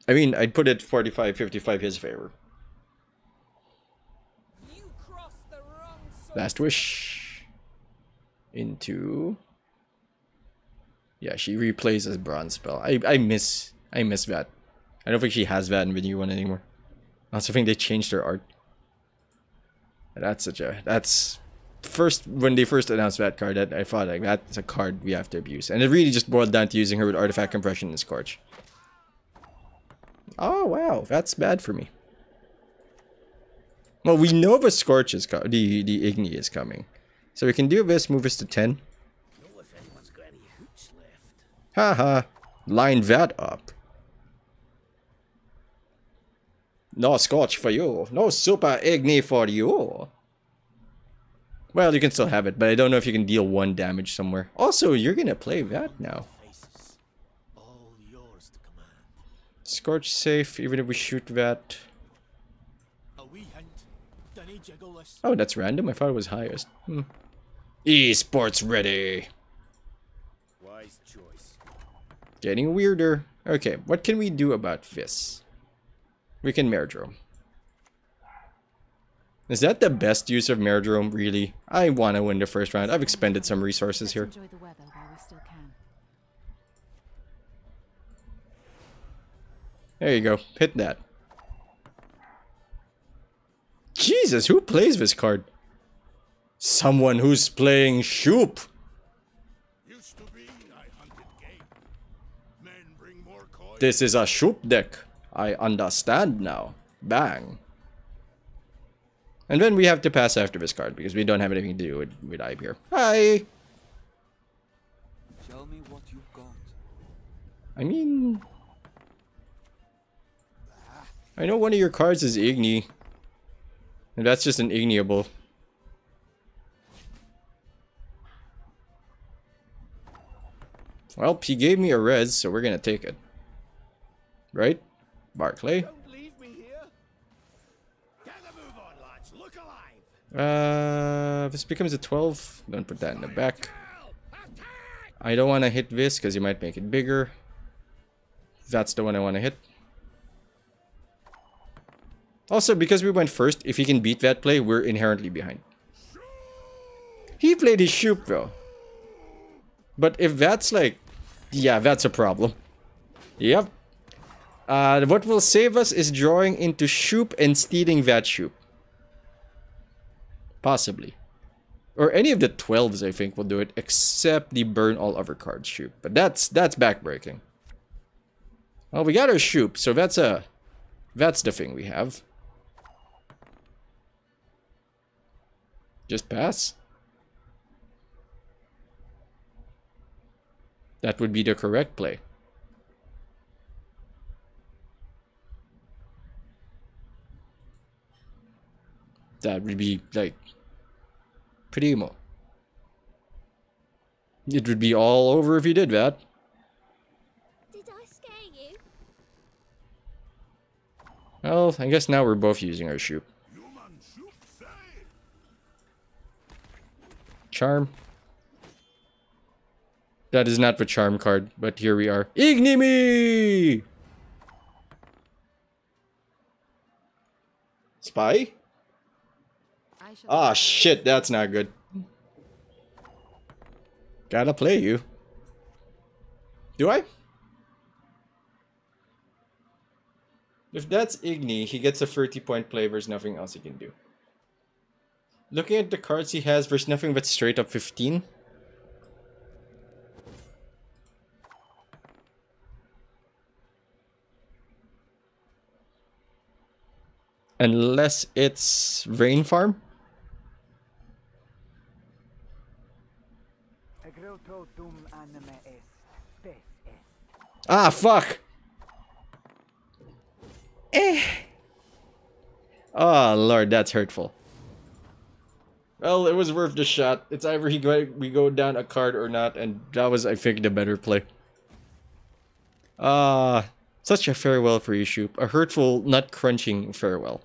I mean, I'd put it 45-55 his favor. You crossed the wrong side. Last wish. Into... Yeah, she replays as bronze spell. I miss that. I don't think she has that in the new one anymore. I also think they changed her art. That's first when they first announced that card, that I thought like that's a card we have to abuse. And it really just boiled down to using her with artifact compression and scorch. Oh wow, that's bad for me. Well, we know the scorch is the Igni is coming. So we can do this, move us to 10. Know if anyone's got any hoots left. Haha. Line that up. No Scorch for you. No Super Igni for you. Well, you can still have it, but I don't know if you can deal 1 damage somewhere. Also, you're gonna play that now. Faces. All yours to command. Scorch safe, even if we shoot that. A wee hint. Dinny jiggle this. Oh, that's random? I thought it was highest. Esports ready. Wise choice. Getting weirder. Okay, what can we do about this? We can Merdrome. Is that the best use of Merdrome, really? I want to win the first round. I've expended some resources here. Enjoy the weather while we still can. There you go. Hit that. Jesus, who plays this card? Someone who's playing Shupe. Used to be I hunted game. Men bring more coin. This is a Shupe deck. I understand now. Bang. And then we have to pass after this card because we don't have anything to do with Ibe here. Hi! Tell me what you've got. I mean... I know one of your cards is Igni. And that's just an Igniable. Well, he gave me a res, so we're gonna take it. Right? Barclay? Don't leave me here. Get a move on, lads. Look alive. This becomes a 12. Don't put that in the back. Tell. Attack. I don't want to hit this because you might make it bigger. That's the one I want to hit. Also, because we went first, if he can beat that play, we're inherently behind. He played his Shupe though. But if that's like... Yeah, that's a problem. Yep. What will save us is drawing into Shupe and stealing that Shupe. Possibly. Or any of the 12s I think will do it, except the burn all other cards Shupe. But that's backbreaking. Well, we got our Shupe, so that's the thing we have. Just pass. That would be the correct play. That would be like primo. It would be all over if you did that. Did I scare you? Well, I guess now we're both using our Shupe. Human shoot say. Charm. That is not the charm card, but here we are. Ignimi! Spy? Ah, shit, that's not good. Gotta play you. Do I? If that's Igni, he gets a 30-point play. There's nothing else he can do. Looking at the cards he has, there's nothing but straight up 15. Unless it's Rain Farm. Ah, fuck! Oh, Lord, that's hurtful. Well, it was worth the shot. It's either we go down a card or not, and that was, I think, the better play. Such a farewell for you, Shupe. A hurtful, nut-crunching farewell.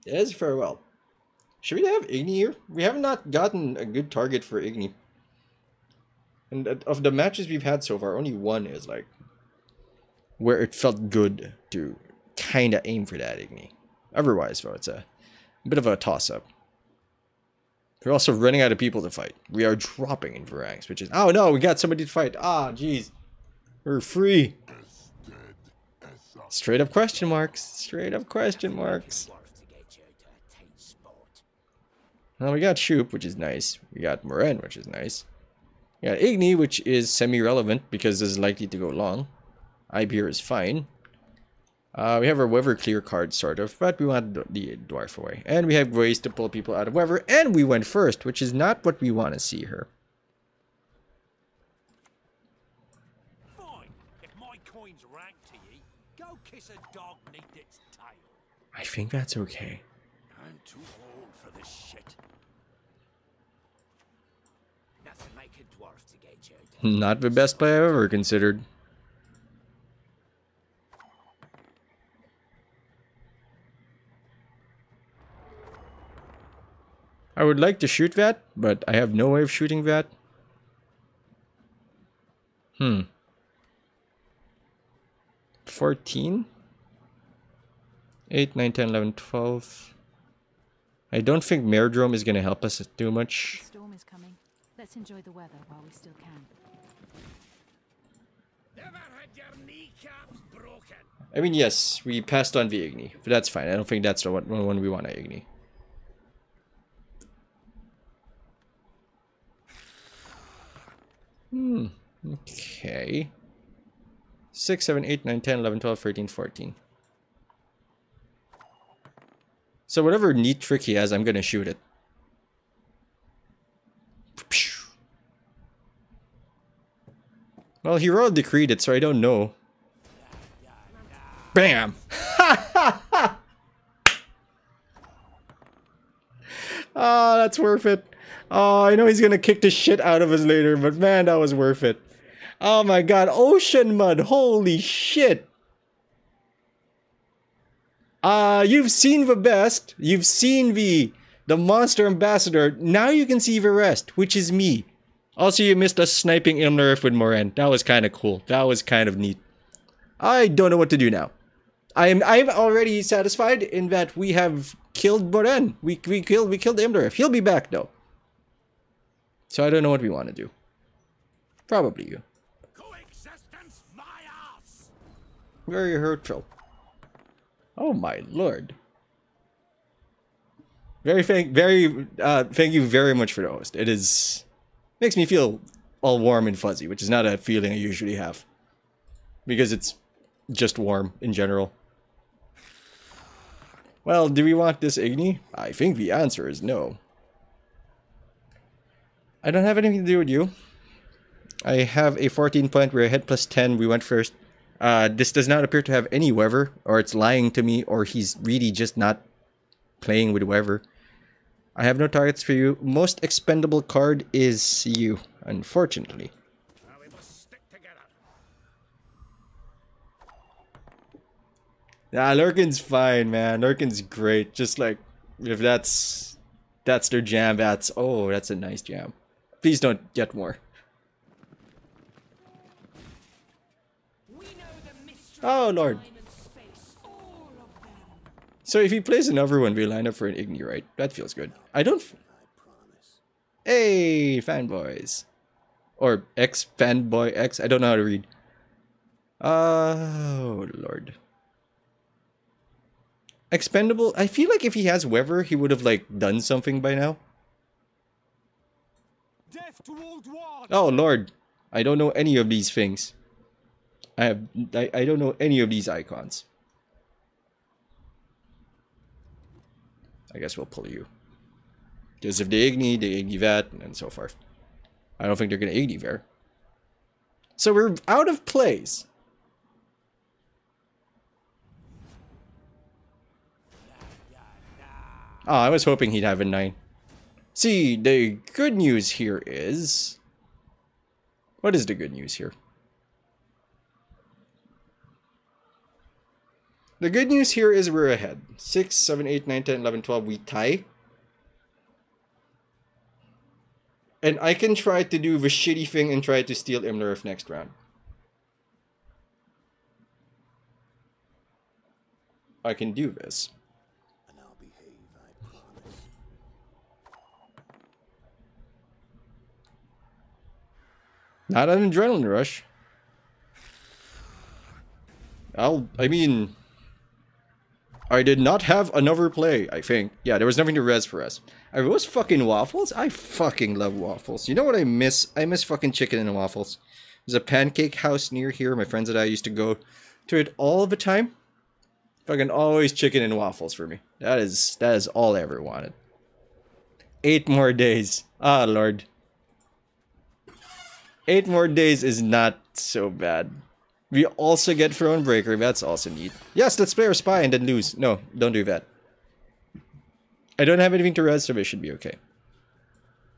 It is a farewell. Should we have Igni here? We have not gotten a good target for Igni. And of the matches we've had so far, only one is like where it felt good to kind of aim for that Igni. Otherwise, though, it's a bit of a toss-up. We're also running out of people to fight. We are dropping into ranks, which is... Oh no, we got somebody to fight. Ah, jeez. We're free. Straight up question marks. Straight up question marks. Well, we got Shupe, which is nice. We got Moran, which is nice. We got Igni, which is semi-relevant because this is likely to go long. Ibir is fine. We have our Weather Clear card, sort of, but we want the Dwarf away. And we have ways to pull people out of Weather, and we went first, which is not what we want to see here. Fine. If my coin's ranked to ye, go kiss a dog neath its tail. I think that's okay. I'm too old for this shit. Nothing like a dwarf to get you. Not the best play I've ever considered. I would like to shoot that, but I have no way of shooting that. 14? 8, 9, 10, 11, 12. I don't think Mairdrome is going to help us too much. The storm is coming. Let's enjoy the weather while we still can. Never had your kneecaps broken. I mean, yes, we passed on the Igni, but that's fine. I don't think that's the one we want to Igni. Okay. 6, 7, 8, 9, 10, 11, 12, 13, 14. So whatever neat trick he has, I'm gonna shoot it. Well, he royal decreed it, so I don't know. Bam! Oh, that's worth it. Oh, I know he's gonna kick the shit out of us later, but man, that was worth it. Oh my god, ocean mud, holy shit. You've seen the best. You've seen the monster ambassador. Now you can see the rest, which is me. Also, you missed us sniping Ilnerif with Moran. That was kind of cool. That was kind of neat. I don't know what to do now. I'm already satisfied in that we have killed Moran. We killed Ilnerif. He'll be back though. So I don't know what we want to do. Probably you. Coexistence, my ass. Very hurtful. Oh my lord. Thank you very much for the host. It makes me feel all warm and fuzzy, which is not a feeling I usually have. Because it's just warm in general. Well, do we want this Igni? I think the answer is no. I don't have anything to do with you. I have a 14 point where I had plus 10. We went first. This does not appear to have any Weather, or it's lying to me, or he's really just not playing with Weather. I have no targets for you. Most expendable card is you, unfortunately. Now we must stick together. Nah, Lurkin's fine, man. Lurkin's great. Just like, if that's their jam, that's a nice jam. Please don't get more. Oh, Lord. So if he plays another one, we line up for an Igni, right? That feels good. I don't... Hey, fanboys. Or X-fanboy X. I don't know how to read. Oh, Lord. Expendable? I feel like if he has Weather, he would have, like, done something by now. Death to Old One. Oh, Lord. I don't know any of these things. I don't know any of these icons. I guess we'll pull you. Because if they Igni that, and so forth. I don't think they're going to Igni there. So we're out of plays. Oh, I was hoping he'd have a 9. See, the good news here is... What is the good news here? The good news here is we're ahead. 6, 7, 8, 9, 10, 11, 12. We tie. And I can try to do the shitty thing and try to steal Imlerif next round. I can do this. And I'll behave, I promise. Not an adrenaline rush. I did not have another play, I think. Yeah, there was nothing to res for us. Are those fucking waffles? I fucking love waffles. You know what I miss? I miss fucking chicken and waffles. There's a pancake house near here. My friends and I used to go to it all the time. Fucking always chicken and waffles for me. That is all I ever wanted. 8 more days. Ah, Lord. 8 more days is not so bad. We also get Throne Breaker. That's also neat. Yes, let's play our spy and then lose. No, don't do that. I don't have anything to res, so it should be okay.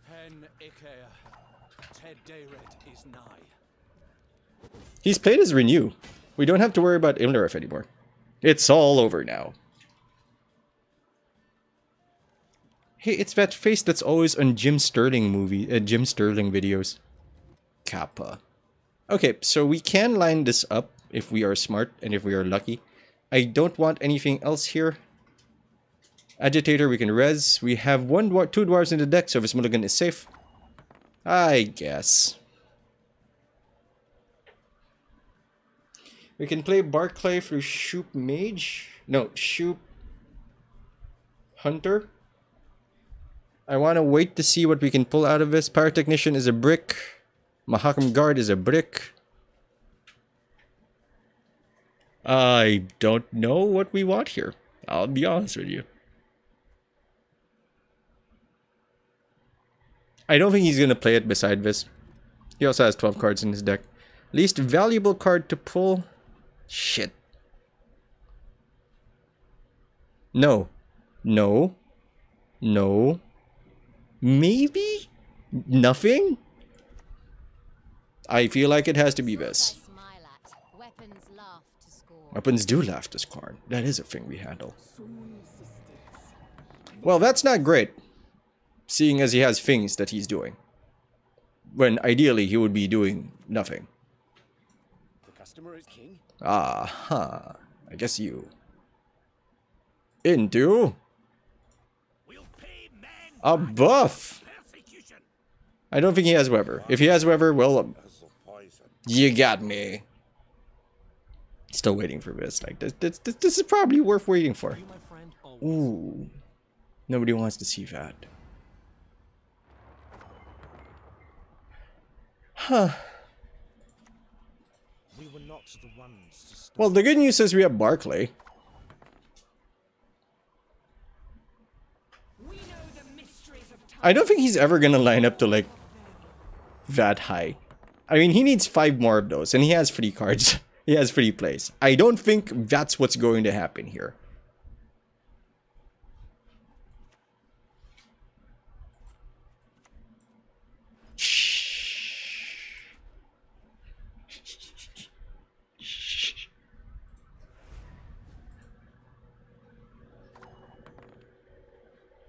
Hen Ikea, Ted Dayred is nigh. He's played as Renew. We don't have to worry about Imlerif anymore. It's all over now. Hey, it's that face that's always on Jim Sterling videos. Kappa. Okay, so we can line this up if we are smart and if we are lucky. I don't want anything else here. Agitator, we can res. We have 2 dwarves in the deck, so this mulligan is safe. I guess. We can play Barclay through Shupe Mage. No, Shupe Hunter. I want to wait to see what we can pull out of this. Pyrotechnician is a brick. Mahakam Guard is a brick. I don't know what we want here. I'll be honest with you. I don't think he's going to play it beside this. He also has 12 cards in his deck. Least valuable card to pull. Shit. No. No. No. Maybe? Nothing? I feel like it has to be this. Weapons do laugh to scorn. That is a thing we handle. Well, that's not great. Seeing as he has things that he's doing. When ideally he would be doing nothing. The customer is king. Ah-ha. I guess you. Into We'll pay men a buff. persecution. I don't think he has Weber. If he has Weber, well, Poison. you got me. Still waiting for this. Like this is probably worth waiting for. You, my friend, always. Ooh. Nobody wants to see that. Huh. We were not the ones to stop. Well, the good news is we have Barclay. We know the mysteries of time. I don't think he's ever gonna line up to like that high. I mean, he needs 5 more of those, and he has 3 cards. He has 3 plays. I don't think that's what's going to happen here.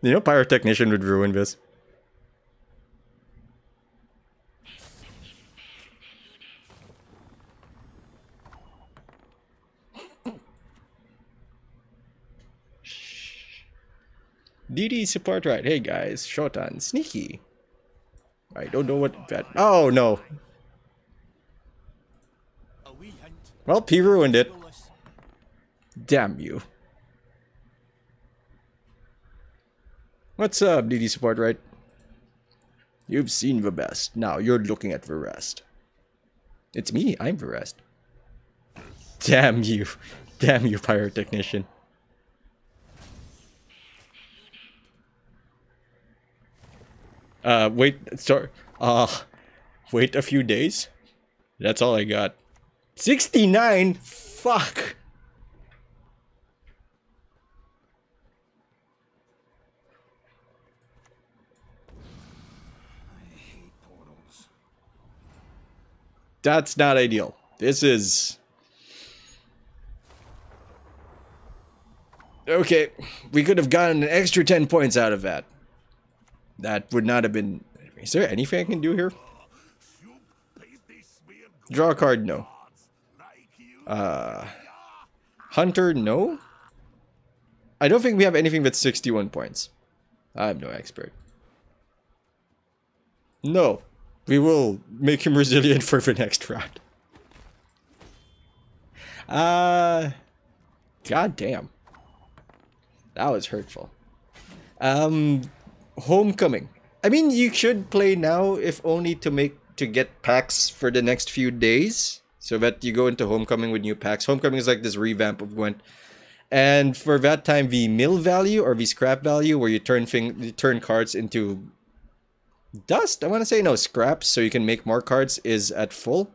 You know, Pyrotechnician would ruin this. DD support right. Hey guys, Shotan, sneaky. I don't know what that. Oh no. A wee hint. Well, P ruined it. Willis. Damn you. What's up, DD support right? You've seen the best. Now you're looking at the rest. It's me. I'm the rest. Damn you. Damn you, Pyrotechnician. Wait, sorry. Wait a few days. That's all I got. 69? Fuck. That's not ideal. This is... Okay, we could have gotten an extra 10 points out of that. That would not have been... Is there anything I can do here? Draw a card, no. Hunter, no? I don't think we have anything that's 61 points. I'm no expert. No. We will make him resilient for the next round. God damn. That was hurtful. Homecoming. I mean, you should play now, if only to get packs for the next few days, so that you go into Homecoming with new packs. Homecoming is like this revamp of Gwent, and for that time, the mill value or the scrap value, where you turn cards into dust. I want to say no scraps, so you can make more cards, is at full.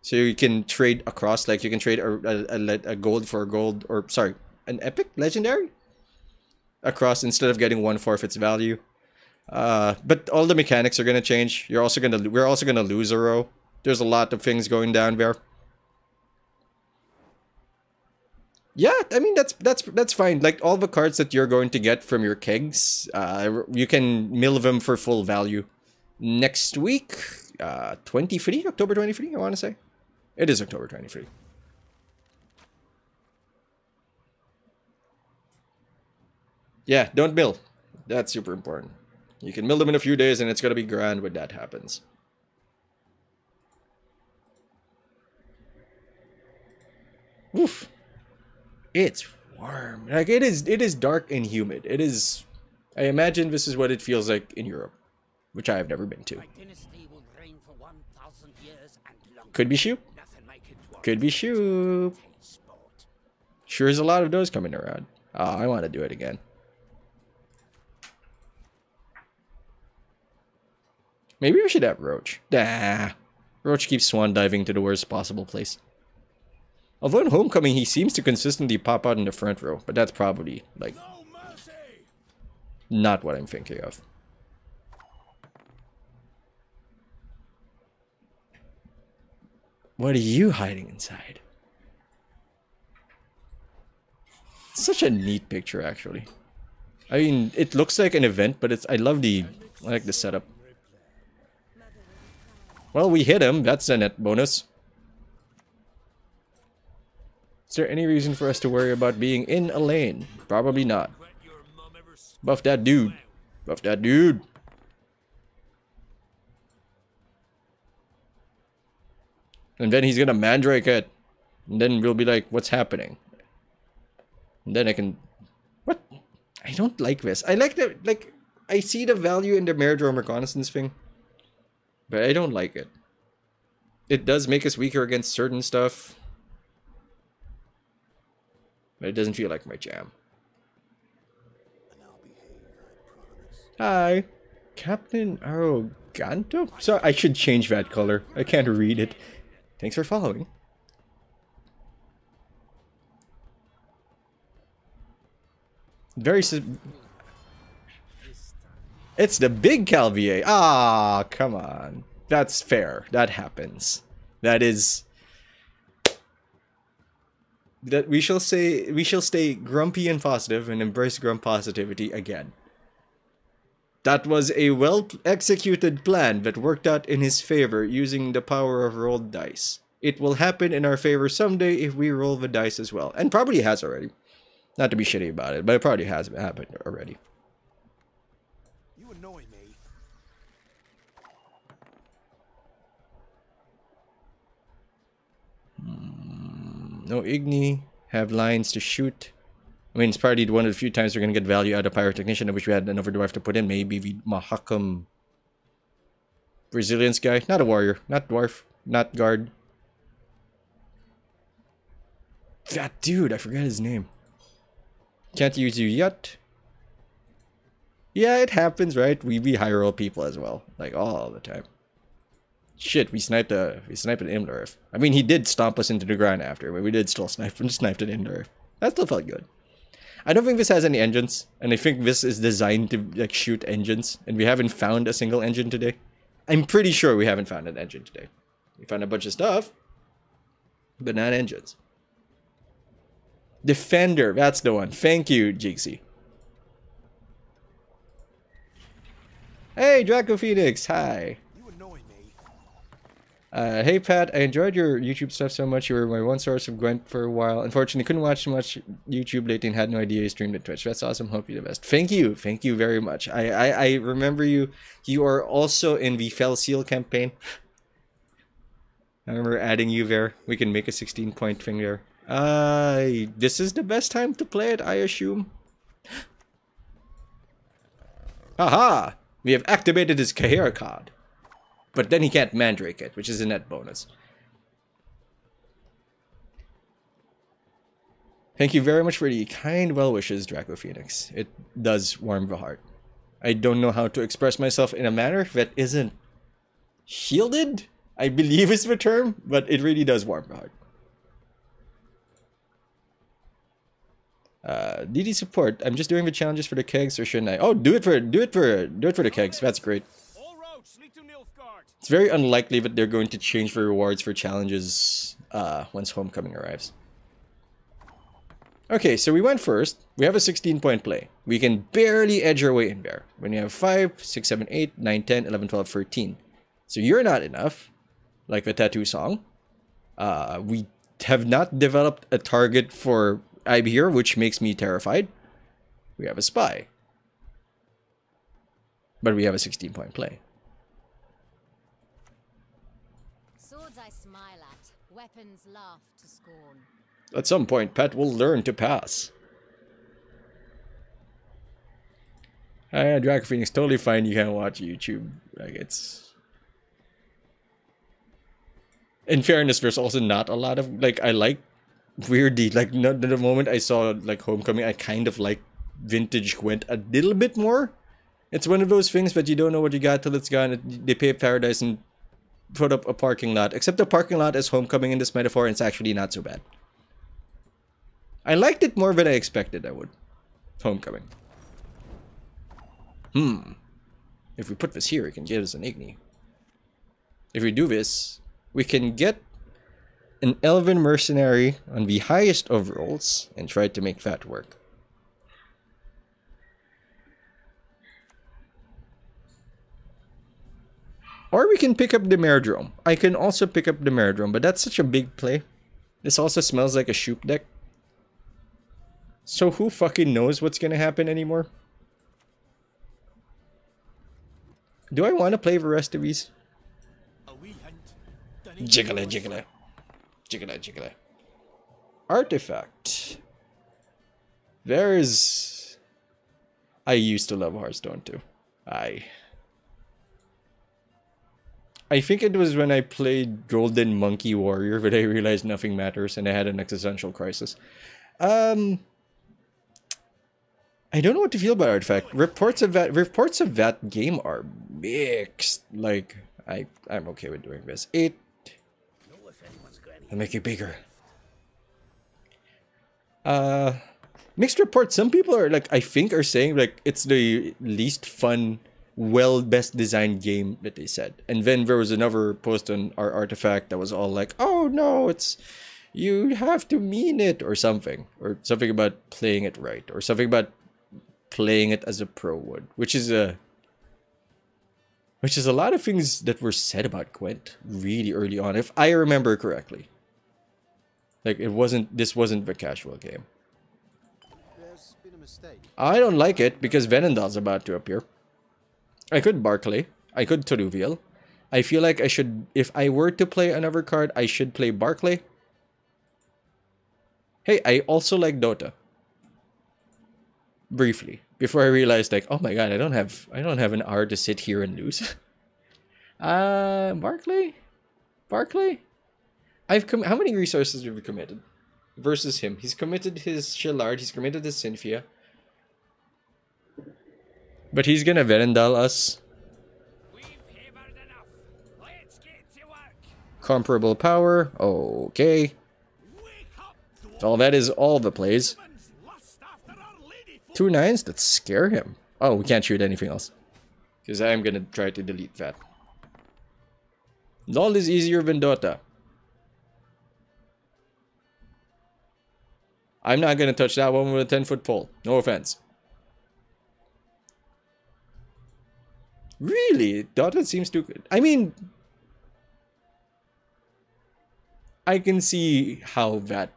So you can trade across, like you can trade a gold for a gold, or sorry, an epic legendary across instead of getting 1/4 its value. But all the mechanics are gonna change. We're also gonna lose a row. There's a lot of things going down there. Yeah, I mean that's fine. Like all the cards that you're going to get from your kegs, you can mill them for full value. Next week, 23, October 23, I want to say. It is October 23. Yeah, don't mill. That's super important. You can mill them in a few days and it's gonna be grand when that happens. Oof. It's warm. Like it is dark and humid. It is... I imagine this is what it feels like in Europe, which I have never been to. My dynasty will reign for 1,000 years and longer. Could be Shupe. Could be Shupe. Sure is a lot of those coming around. Oh, I want to do it again. Maybe we should have Roach. Nah. Roach keeps swan diving to the worst possible place. Although in Homecoming, he seems to consistently pop out in the front row. But that's probably, like, not what I'm thinking of. What are you hiding inside? Such a neat picture, actually. I mean, it looks like an event, but I like the setup. Well, we hit him. That's a net bonus. Is there any reason for us to worry about being in a lane? Probably not. Buff that dude. Buff that dude. And then he's gonna Mandrake it. And then we'll be like, what's happening? And then I can... What? I don't like this. I like the... Like, I see the value in the Meridraw Reconnaissance thing. But I don't like it. It does make us weaker against certain stuff. But it doesn't feel like my jam. Hi. Captain Arroganto? Sorry, I should change that color. I can't read it. Thanks for following. It's the big Calvier. Ah, come on. That's fair. That happens. That is... That we shall stay grumpy and positive and embrace grump positivity again. That was a well-executed plan that worked out in his favor using the power of rolled dice. It will happen in our favor someday if we roll the dice as well. And probably has already. Not to be shitty about it, but it probably has happened already. You annoy me. No Igni. Have lines to shoot. I mean, it's probably one of the few times we're going to get value out of Pyrotechnician. I wish we had another dwarf to put in. Maybe the Mahakam Resilience guy. Not a warrior. Not dwarf. Not guard. That dude. I forgot his name. Can't use you yet. Yeah, it happens, right? We high roll people as well, like all the time. Shit, we sniped an Imlerf. I mean, he did stomp us into the ground after, but we did still sniped an Imlerf. That still felt good. I don't think this has any engines, and I think this is designed to like shoot engines, and we haven't found a single engine today. I'm pretty sure we haven't found an engine today. We found a bunch of stuff, but not engines. Defender, that's the one. Thank you, Jigsy. Hey, Draco Phoenix, hi. You annoy me. Hey Pat, I enjoyed your YouTube stuff so much. You were my one source of Gwent for a while. Unfortunately, couldn't watch much YouTube lately and had no idea you streamed at Twitch. That's awesome. Hope you the best. Thank you very much. I remember you. You are also in the Fell Seal campaign. I remember adding you there. We can make a 16-point thing there. This is the best time to play it, I assume. Haha! We have activated his Kahira card. But then he can't Mandrake it, which is a net bonus. Thank you very much for the kind well wishes, Draco Phoenix. It does warm the heart. I don't know how to express myself in a manner that isn't shielded, I believe is the term, but it really does warm the heart. DD support. I'm just doing the challenges for the kegs, or shouldn't I? Oh, do it for the kegs. That's great. It's very unlikely that they're going to change the rewards for challenges once Homecoming arrives. Okay, so we went first. We have a 16-point play. We can barely edge our way in there. When you have 5, 6, 7, 8, 9, 10, 11, 12, 13. So you're not enough, like the tattoo song. We have not developed a target for IB here, which makes me terrified. We have a spy. But we have a 16-point play. Swords I smile at, weapons laugh to scorn. At some point, Pat will learn to pass. Draco Phoenix, totally fine. You can't watch YouTube. Like, it's... In fairness, there's also not a lot of... Like, I like... Weirdly, like, the moment I saw, like, Homecoming, I kind of like vintage Gwent a little bit more. It's one of those things that you don't know what you got till it's gone. They pay Paradise and put up a parking lot. Except the parking lot is Homecoming in this metaphor, and it's actually not so bad. I liked it more than I expected I would. Homecoming. If we put this here, it can get us an Igni. If we do this, we can get an Elven Mercenary on the highest overalls and try to make that work. Or we can pick up the Merdrome. I can also pick up the Merdrome, but that's such a big play. This also smells like a Shupe deck. So who fucking knows what's gonna happen anymore? Do I want to play the rest of these? Jiggle, jiggle. Jiggle, jiggle. Artifact. There's... I used to love Hearthstone too. I think it was when I played Golden Monkey Warrior that I realized nothing matters and I had an existential crisis. I don't know what to feel about Artifact. Reports of that game are mixed. Like, I'm okay with doing this. 8. I'll make it bigger. Mixed reports. Some people are like, I think are saying like it's the least fun, best designed game that they said. And then there was another post on our Artifact that was all like, oh no, it's, you have to mean it or something about playing it right, or something about playing it as a pro would, which is a lot of things that were said about Gwent really early on, if I remember correctly. Like, this wasn't the casual game. There's been a mistake. I don't like it because Venendal's about to appear. I could Barclay. I could Toruviel. I feel like I should, if I were to play another card, I should play Barclay. Hey, I also like Dota. Briefly. Before I realized, like, oh my god, I don't have an hour to sit here and lose. Barclay? How many resources have we committed? Versus him. He's committed his Shellard, he's committed his Cynthia. But he's gonna Verendal us. We've hammered enough. Let's get to work. Comparable power. Okay. Wake up, Well, that is all the plays. woman's lust after our lady folk. 2 9s? Let's scare him. Oh, we can't shoot anything else. Because I am gonna try to delete that. LOL is easier than Dota. I'm not gonna touch that one with a 10-foot pole. No offense. Really? Dota seems too good. I mean, I can see how that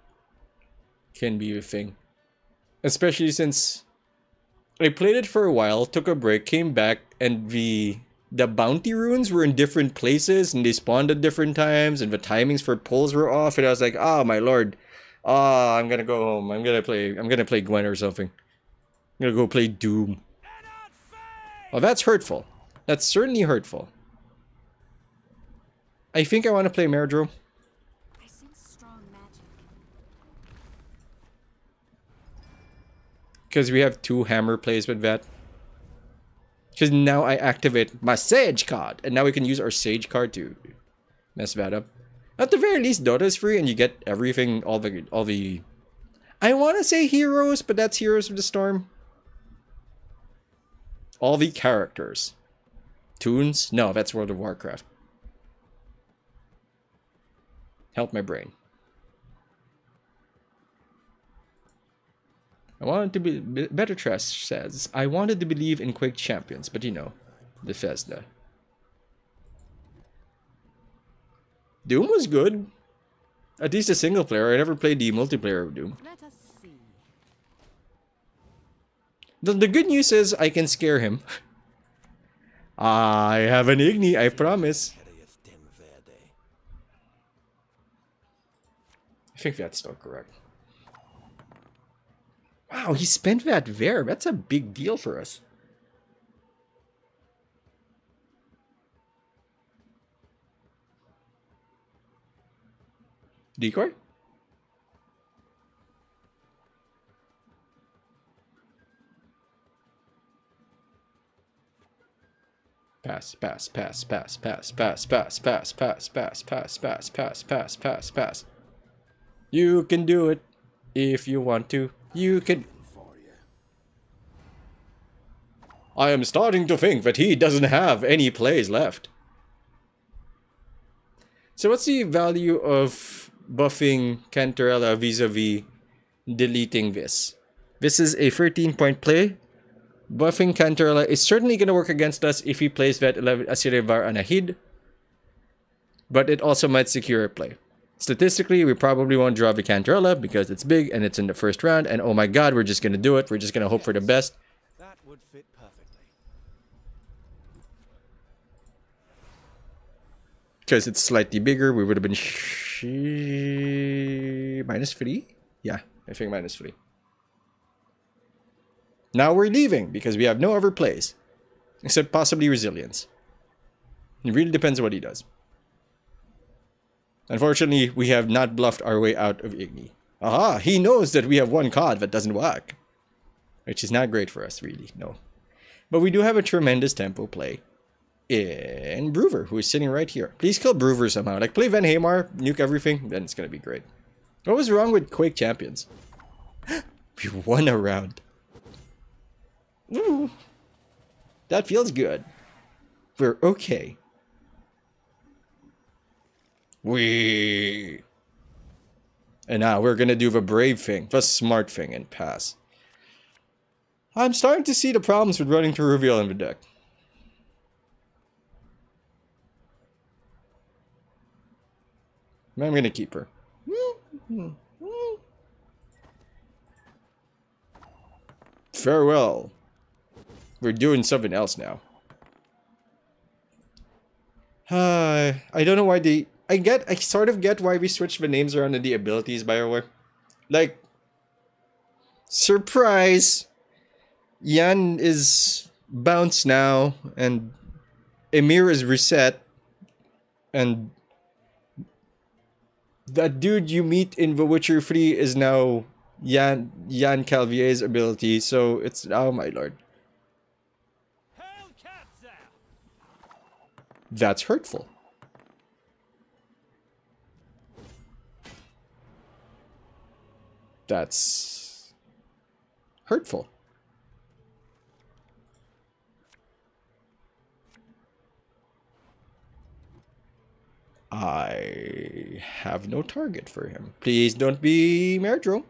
can be a thing. Especially since I played it for a while, took a break, came back, and the bounty runes were in different places and they spawned at different times and the timings for pulls were off, and I was like, oh my lord. I'm gonna go home. I'm gonna play Gwent or something. I'm gonna go play Doom. Oh, that's hurtful. That's certainly hurtful. I think I want to play Merdro. I sense strong magic. Because we have 2 hammer plays with that. Because now I activate my Sage card. And now we can use our Sage card to mess that up. At the very least, Dota is free and you get everything, all the... I want to say heroes, but that's Heroes of the Storm. All the characters. Toons? No, that's World of Warcraft. Help my brain. I wanted to be... Better Trash says, I wanted to believe in Quake Champions, but you know, Bethesda. Doom was good. At least a single player. I never played the multiplayer of Doom. Let us see. The good news is I can scare him. I have an Igni, I promise. I think that's still correct. Wow, he spent that there. That's a big deal for us. Decoy? Pass, pass, pass, pass, pass, pass, pass, pass, pass, pass, pass, pass, pass, pass, pass, pass. You can do it if you want to. You can. I am starting to think that he doesn't have any plays left. So what's the value of buffing Cantarella vis-a-vis deleting this? This is a 13-point play. Buffing Cantarella is certainly going to work against us if he plays that 11 Asirivar Anahid. But it also might secure a play. Statistically, we probably won't draw the Cantarella because it's big and it's in the first round. And oh my god, we're just going to do it. We're just going to hope for the best. That would fit perfectly. Because it's slightly bigger, we would have been -3? Yeah, I think -3. Now we're leaving because we have no other plays. Except possibly Resilience. It really depends on what he does. Unfortunately, we have not bluffed our way out of Igni. Aha! He knows that we have one card that doesn't work. Which is not great for us, really, no. But we do have a tremendous tempo play in Broover, who is sitting right here. Please kill Broover somehow. Like, play Van Hamar, nuke everything, then it's gonna be great. What was wrong with Quake Champions? We won a round. Ooh. That feels good. We're okay. And now we're gonna do the brave thing, the smart thing, and pass. I'm starting to see the problems with running to reveal in the deck. I'm gonna keep her. Farewell. We're doing something else now. I don't know why they... I sort of get why we switched the names around in the abilities, by the way. Like... Surprise! Yan is bounced now, and Emir is reset, and that dude you meet in The Witcher 3 is now Yan Calvier's ability, so it's... Oh my lord. That's hurtful. That's hurtful. I have no target for him. Please don't be Merdro.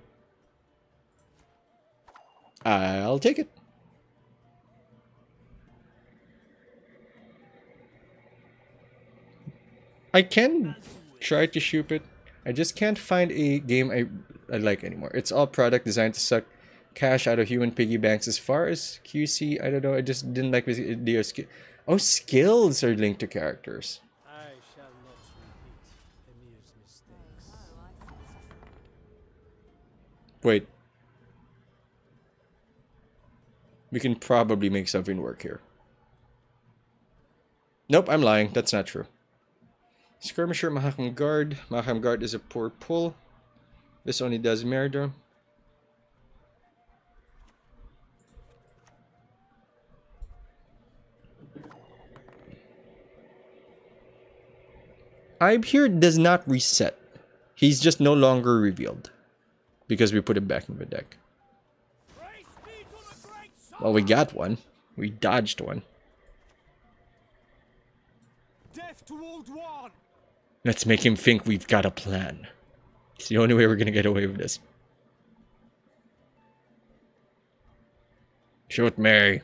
I'll take it. I can try to shoot it. I just can't find a game I like anymore. It's all product designed to suck cash out of human piggy banks. As far as QC, I don't know. I just didn't like the idea of skill. Oh, skills are linked to characters. I shall not repeat Emir's mistakes. Wait. We can probably make something work here. Nope, I'm lying. That's not true. Skirmisher, Mahakam Guard. Mahakam Guard is a poor pull. This only does murder. I'm here does not reset. He's just no longer revealed. Because we put him back in the deck. Well, we got one. We dodged one. Death to Old One! Let's make him think we've got a plan. It's the only way we're gonna get away with this. Shoot me.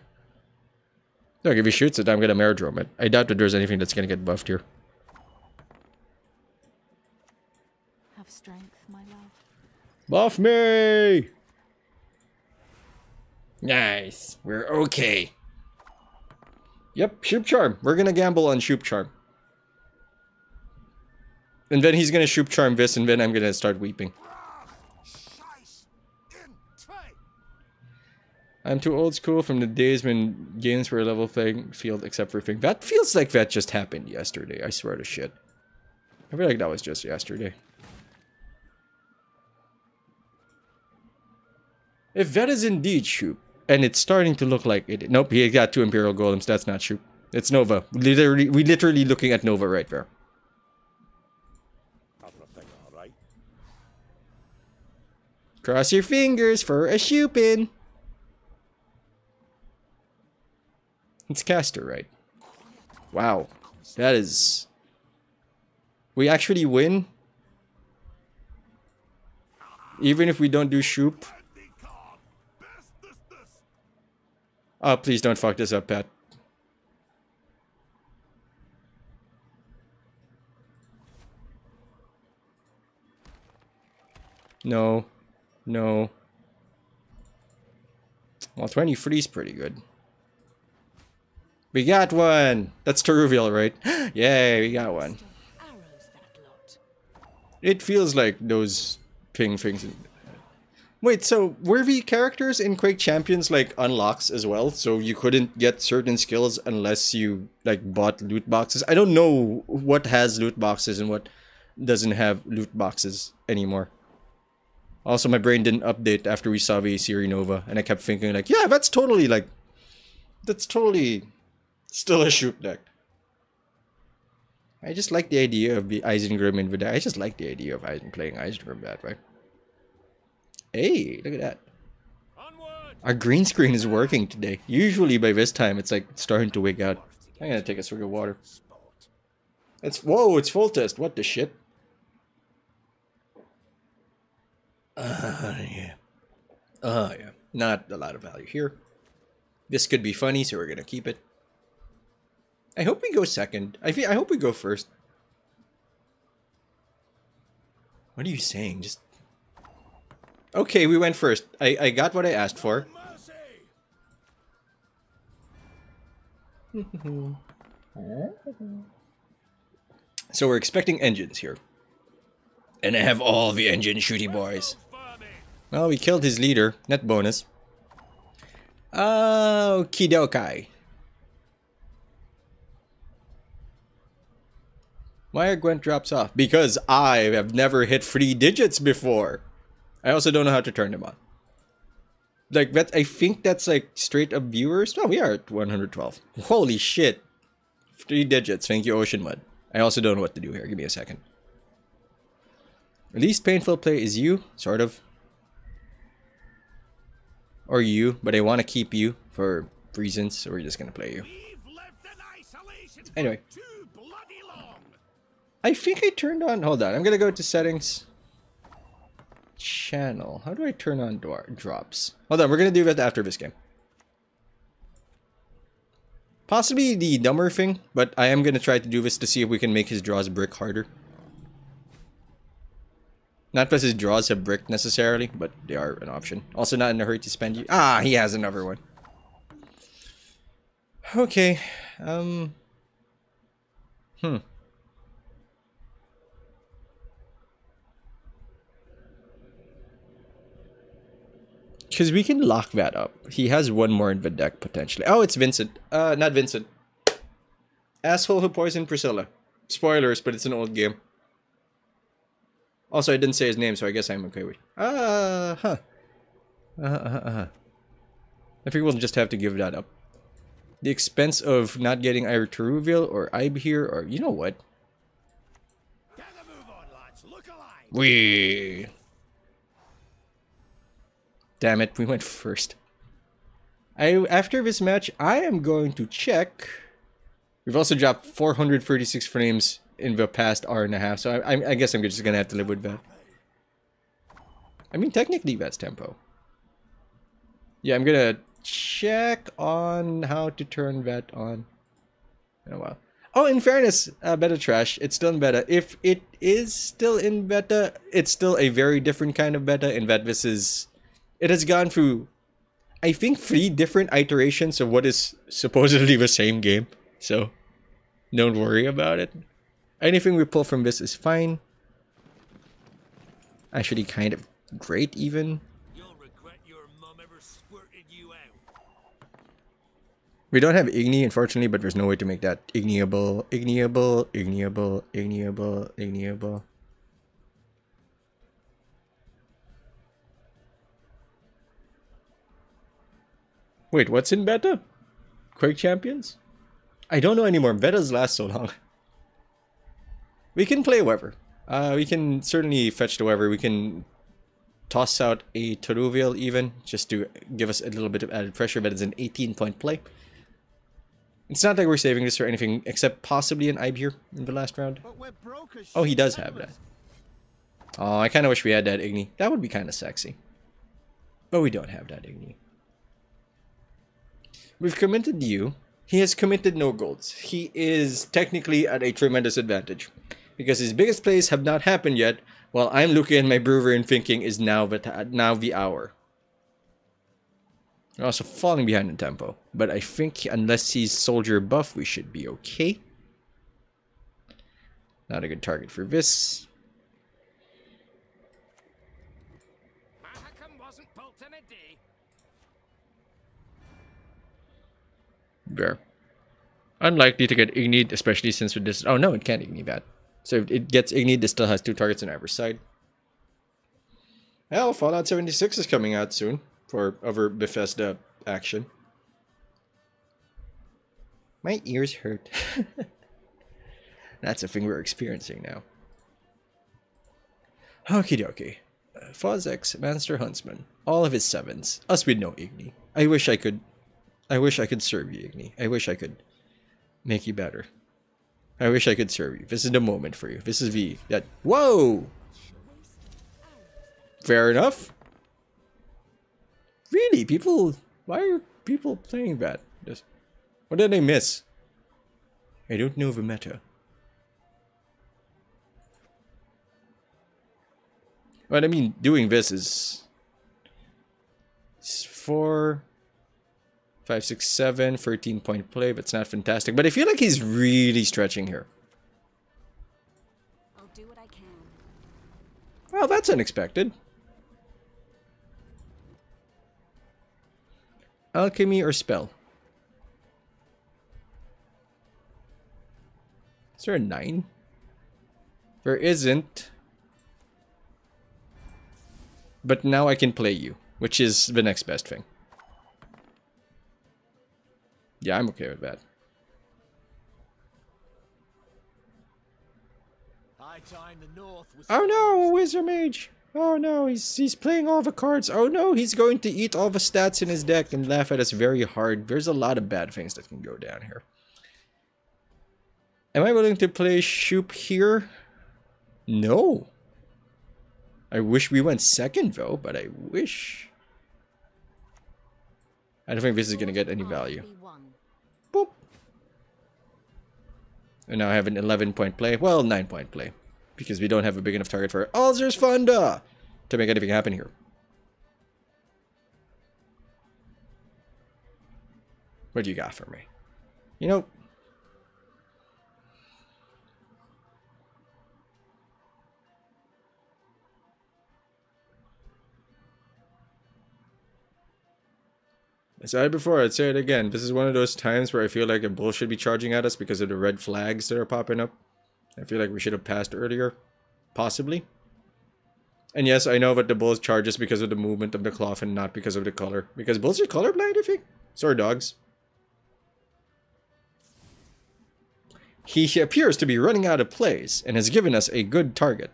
Look, if he shoots it, I'm gonna Merdrum it. I doubt that there's anything that's gonna get buffed here. Have strength, my love. Buff me! Nice. We're okay. Yep, Shupe Charm. We're gonna gamble on Shupe Charm. And then he's gonna Shupe Charm this, and then I'm gonna start weeping. I'm too old school from the days when games were a level playing field except for Thing. That feels like that just happened yesterday, I swear to shit. I feel like that was just yesterday. If that is indeed Shupe, and it's starting to look like it. Nope, he got 2 Imperial Golems. That's not Shupe. It's Nova. We literally looking at Nova right there. Cross your fingers for a Shupin. It's caster, right? Wow. That is... We actually win? Even if we don't do Shupe? Oh, please don't fuck this up, Pat. No. No. Well, 23 is pretty good. We got one! That's Teruvial, right? Yay, we got one. Arrows that lot. It feels like those things. Wait, so were the characters in Quake Champions like unlocks as well? So you couldn't get certain skills unless you like bought loot boxes? I don't know what has loot boxes and what doesn't have loot boxes anymore. Also, my brain didn't update after we saw the Siri Nova, and I kept thinking like, yeah, that's totally still a Shupe deck. I just like the idea of the Eisengrim in the deck. I just like the idea of playing Eisengrim that way. Hey, look at that. Onward! Our green screen is working today. Usually by this time, it's like starting to wig out. I'm gonna take a swig of water. Whoa, it's full test. What the shit? Yeah. Yeah. Not a lot of value here. This could be funny, so we're gonna keep it. I hope we go second. I hope we go first. What are you saying? Just... Okay, we went first. I got what I asked for. So we're expecting engines here. And I have all the engine shooty boys. Well, we killed his leader. Net bonus. Okie dokie. Why are Gwent drops off? Because I have never hit 3 digits before. I also don't know how to turn them on. Like that, I think that's like straight up viewers. No, we are at 112. Holy shit. 3 digits. Thank you, Ocean Mud. I also don't know what to do here. Give me a second. Least painful play is you, sort of. Or you, but I want to keep you for reasons, so we're just gonna play you. We've lived in isolation Anyway. for too bloody long. I think I turned on... Hold on, I'm gonna go to settings. Channel. How do I turn on drops? Hold on, we're gonna do that after this game. Possibly the dumber thing, but I am gonna try to do this to see if we can make his draws brick harder. Not because his draws have brick necessarily, but they are an option. Also not in a hurry to spend you. Ah, he has another one. Okay. Because we can lock that up. He has one more in the deck, potentially. Oh, it's Vincent. Not Vincent. Asshole who poisoned Priscilla. Spoilers, but it's an old game. Also, I didn't say his name, so I guess I'm okay with it. I think we'll just have to give that up. The expense of not getting either Teruvial or Ibe here, or... You know what? Get a move on, lads. Look alive. Wee. Damn it, we went first. After this match, I am going to check. We've also dropped 436 frames in the past hour and a half, so I guess I'm just gonna have to live with that. I mean, technically that's tempo. Yeah, I'm gonna check on how to turn that on in a while. Oh, in fairness, beta trash, it's still in beta. If it is still in beta, it's still a very different kind of beta in that this is... It has gone through, I think, 3 different iterations of what is supposedly the same game. So, don't worry about it. Anything we pull from this is fine. Actually, kind of great, even. You'll regret your mum ever squirted you out. We don't have Igni, unfortunately, but there's no way to make that igniable. Igniable, igniable, igniable, igniable. Wait, what's in beta? Quake Champions? I don't know anymore. Betas last so long. We can play Weber. We can certainly fetch the Weber. We can toss out a Teruvial even, just to give us a little bit of added pressure, but it's an 18-point play. It's not like we're saving this or anything, except possibly an Ibe here in the last round. But we're broke as Oh, he shit does have that. Oh, I kind of wish we had that Igni. That would be kind of sexy. But we don't have that Igni. We've committed you. He has committed no golds. He is technically at a tremendous advantage. Because his biggest plays have not happened yet, while I'm looking at my brewer and thinking is now the hour. We're also falling behind in tempo. But I think unless he's soldier buff, we should be okay. Not a good target for this. Mahakam wasn't built in a day. There. Unlikely to get Ignied, especially since with this... Oh no, it can't Ignite that. So if it gets Ignited, it still has 2 targets on either side. Hell, Fallout 76 is coming out soon for other Bethesda action. My ears hurt. That's a thing we're experiencing now. Okie dokie. Fozzex, Monster Huntsman. All of his 7s. Us with no Igni. I wish I could serve you, Igni. I wish I could make you better. I wish I could serve you. This is the moment for you. This is that. Whoa! Fair enough. Really, people. Why are people playing that? What did I miss? I don't know the meta. But I mean, doing this is 4, 5, 6, 7, 13-point play. That's not fantastic. But I feel like he's really stretching here. I'll do what I can. Well, that's unexpected. Alchemy or spell? Is there a 9? There isn't. But now I can play you, which is the next best thing. Yeah, I'm okay with that. high time the North was Oh no, Wizard Mage! Oh no, he's playing all the cards. Oh no, he's going to eat all the stats in his deck and laugh at us very hard. There's a lot of bad things that can go down here. Am I willing to play Shupe here? No. I wish we went second though, but I wish. I don't think this is going to get any value. Boop. And now I have an 11-point play. Well, 9-point play. Because we don't have a big enough target for Alzur's Funda to make anything happen here. What do you got for me? You know... I said it before, I'd say it again. This is one of those times where I feel like a bull should be charging at us because of the red flags that are popping up. I feel like we should have passed earlier. Possibly. And yes, I know that the bulls charge us because of the movement of the cloth and not because of the color. Because bulls are colorblind, I think. So are dogs. He appears to be running out of plays and has given us a good target.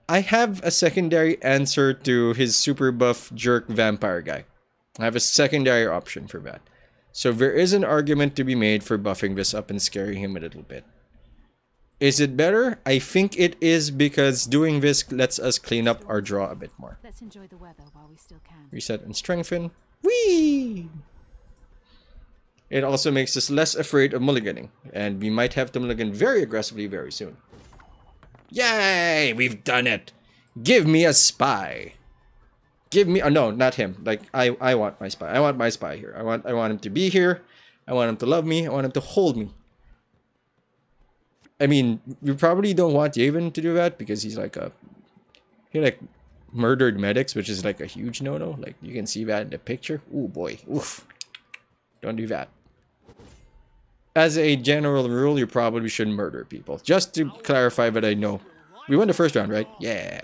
I have a secondary answer to his super buff jerk vampire guy. I have a secondary option for that. So there is an argument to be made for buffing this up and scaring him a little bit. Is it better? I think it is because doing this lets us clean up our draw a bit more. Let's enjoy the weather while we still can. Reset and strengthen. Whee! It also makes us less afraid of mulliganing. And we might have to mulligan very aggressively very soon. Yay! We've done it! Give me a spy! Give me... Oh, no, not him. Like, I want my spy. I want my spy here. I want him to be here. I want him to love me. I want him to hold me. I mean, we probably don't want Yavin to do that because he's like a... He like murdered medics, which is like a huge no-no. Like, you can see that in the picture. Ooh, boy. Oof. Don't do that. As a general rule, you probably shouldn't murder people. Just to clarify that I know. We won the first round, right? Yeah.